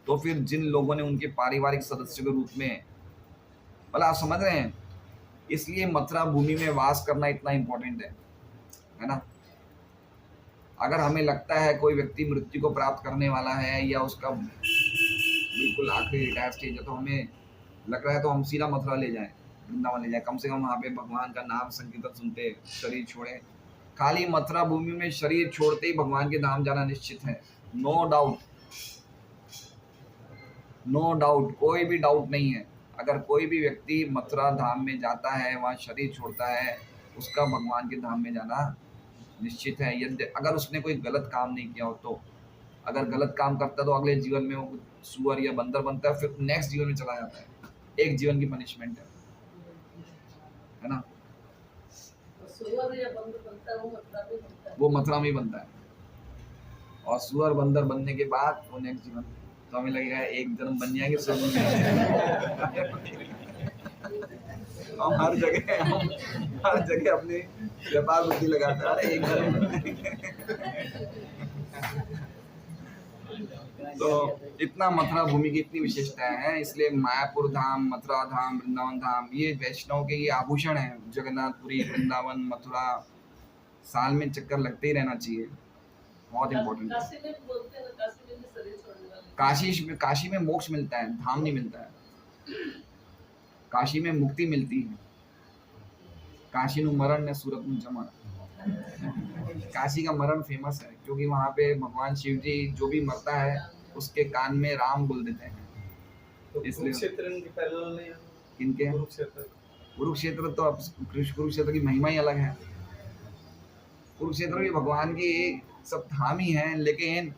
तो फिर जिन लोगों ने उनके पारिवारिक सदस्य के रूप में, भला आप समझ रहे हैं, इसलिए मथुरा भूमि में वास करना इतना इम्पोर्टेंट है ना। अगर हमें लगता है कोई व्यक्ति मृत्यु को प्राप्त करने वाला है या उसका बिल्कुल आखिरी रिटायर स्टेज है, तो हमें लग रहा है तो हम सीधा मथुरा ले जाएं, वृंदावन ले जाए, कम से कम वहाँ पे भगवान का नाम संकीर्तन सुनते शरीर छोड़े। खाली मथुरा भूमि में शरीर छोड़ते ही भगवान के धाम जाना निश्चित है, नो डाउट। नो डाउट, कोई भी डाउट नहीं है। अगर कोई भी व्यक्ति मथुरा धाम में जाता है, वहाँ शरीर छोड़ता है, उसका भगवान के धाम में जाना निश्चित है। यदि अगर उसने कोई गलत काम नहीं किया हो तो, अगर गलत काम करता तो अगले जीवन में वो सुअर या बंदर बनता है, फिर नेक्स्ट जीवन में चला जाता है। एक जीवन की पनिशमेंट है ना। सुअर या बंदर बनता है वो मथुरा में बनता है। वो मथुरा में ही बनता है, और सुअर बंदर बनने के बाद वो नेक्स्ट जीवन, तो हमें लगेगा एक जन्म बन जाएंगे सब। हम हर जगह अपनी व्यापार बुद्धि लगाते हैं, अरे एक जन्म। तो इतना मथुरा भूमि की इतनी विशेषताएं हैं, इसलिए मायापुर धाम, मथुरा धाम, वृंदावन धाम, ये वैष्णव के ये आभूषण है। जगन्नाथपुरी, वृंदावन, मथुरा, साल में चक्कर लगते ही रहना चाहिए, बहुत इम्पोर्टेंट है। काशी में बोलते हैं ना, काशी में भी शरीर छोड़ने वाले। काशी में मोक्ष मिलता है, धाम नहीं मिलता है। काशी में मुक्ति मिलती है। काशी नु मरण ने सूरत नु जमण। काशी का मरण फेमस है क्योंकि वहाँ पे भगवान शिव जी जो भी मरता है उसके कान में राम बोल देते हैं। तो इसलिए कुरुक्षेत्र इनकी पैरेलल नहीं है। किनके? कुरुक्षेत्र तो अब कुरुक्षेत्र की महिमा ही अलग है। कुरुक्षेत्र भी भगवान की सब धाम ही हैं, लेकिन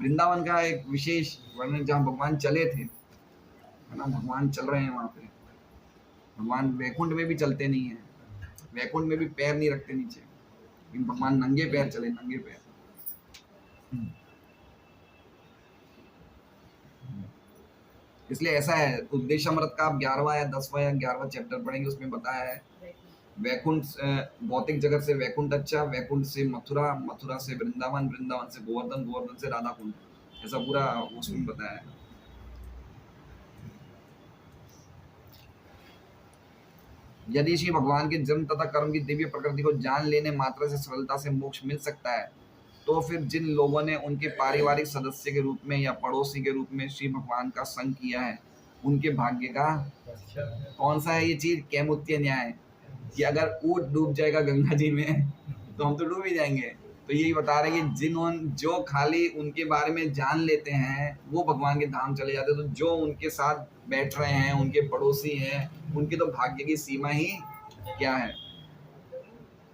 वृंदावन का एक विशेष वर्णन, जहाँ भगवान चले थे, है ना, भगवान चल रहे हैं वहाँ पे। भगवान वैकुंठ में भी चलते नहीं हैं, वैकुंठ में भी पैर नहीं रखते नीचे, लेकिन भगवान नंगे पैर चले, नंगे पैर। इसलिए ऐसा है, उपदेशामृत का आप 11वां या 10वां या 11वां चैप्टर पढ़ेंगे, उसमें बताया है वैकुंठ, भौतिक जगत से वैकुंठ अच्छा, वैकुंठ से मथुरा, मथुरा से वृंदावन, वृंदावन से गोवर्धन, गोवर्धन से राधा कुंड, ऐसा पूरा उसमें बताया है। यदि श्री भगवान के जन्म तथा कर्म की दिव्य प्रकृति को जान लेने मात्र से सरलता से मोक्ष मिल सकता है, तो फिर जिन लोगों ने उनके पारिवारिक सदस्य के रूप में या पड़ोसी के रूप में श्री भगवान का संग किया है, उनके भाग्य का कौन सा है ये चीज? कैमुत्य न्याय, कि अगर ऊँट डूब जाएगा गंगा जी में तो हम तो डूब ही जाएंगे। तो यही बता रहे हैं कि जो खाली उनके बारे में जान लेते हैं वो भगवान के धाम चले जाते हैं। तो जो उनके साथ बैठ रहे हैं, उनके पड़ोसी हैं, उनके तो भाग्य की सीमा ही क्या है।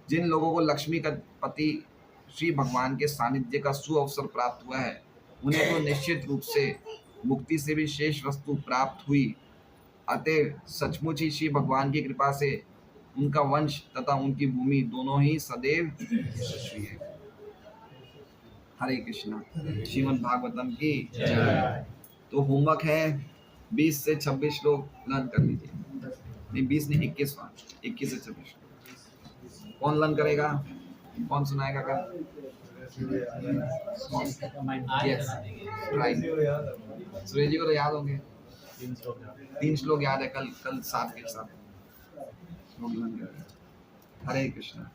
जिन लोगों को लक्ष्मी का पति श्री भगवान के सानिध्य का सुअवसर प्राप्त हुआ है, उन्हें तो निश्चित रूप से मुक्ति से भी शेष वस्तु प्राप्त हुई। अतः सचमुच ही श्री भगवान की कृपा से उनका वंश तथा उनकी भूमि दोनों ही सदैव यशस्वी है। हरे कृष्णा। श्रीमद् भागवतम की जय। तो होमवर्क है 20 से 26 लोग लर्न कर लीजिए। नहीं 20 नहीं, 21 से 26। कौन लर्न करेगा? कौन सुनाएगा? कल यस राइट, सुरेश जी को तो याद होंगे, 3 श्लोक याद है। कल साथ के साथ लोग लर्न करेंगे। हरे कृष्णा।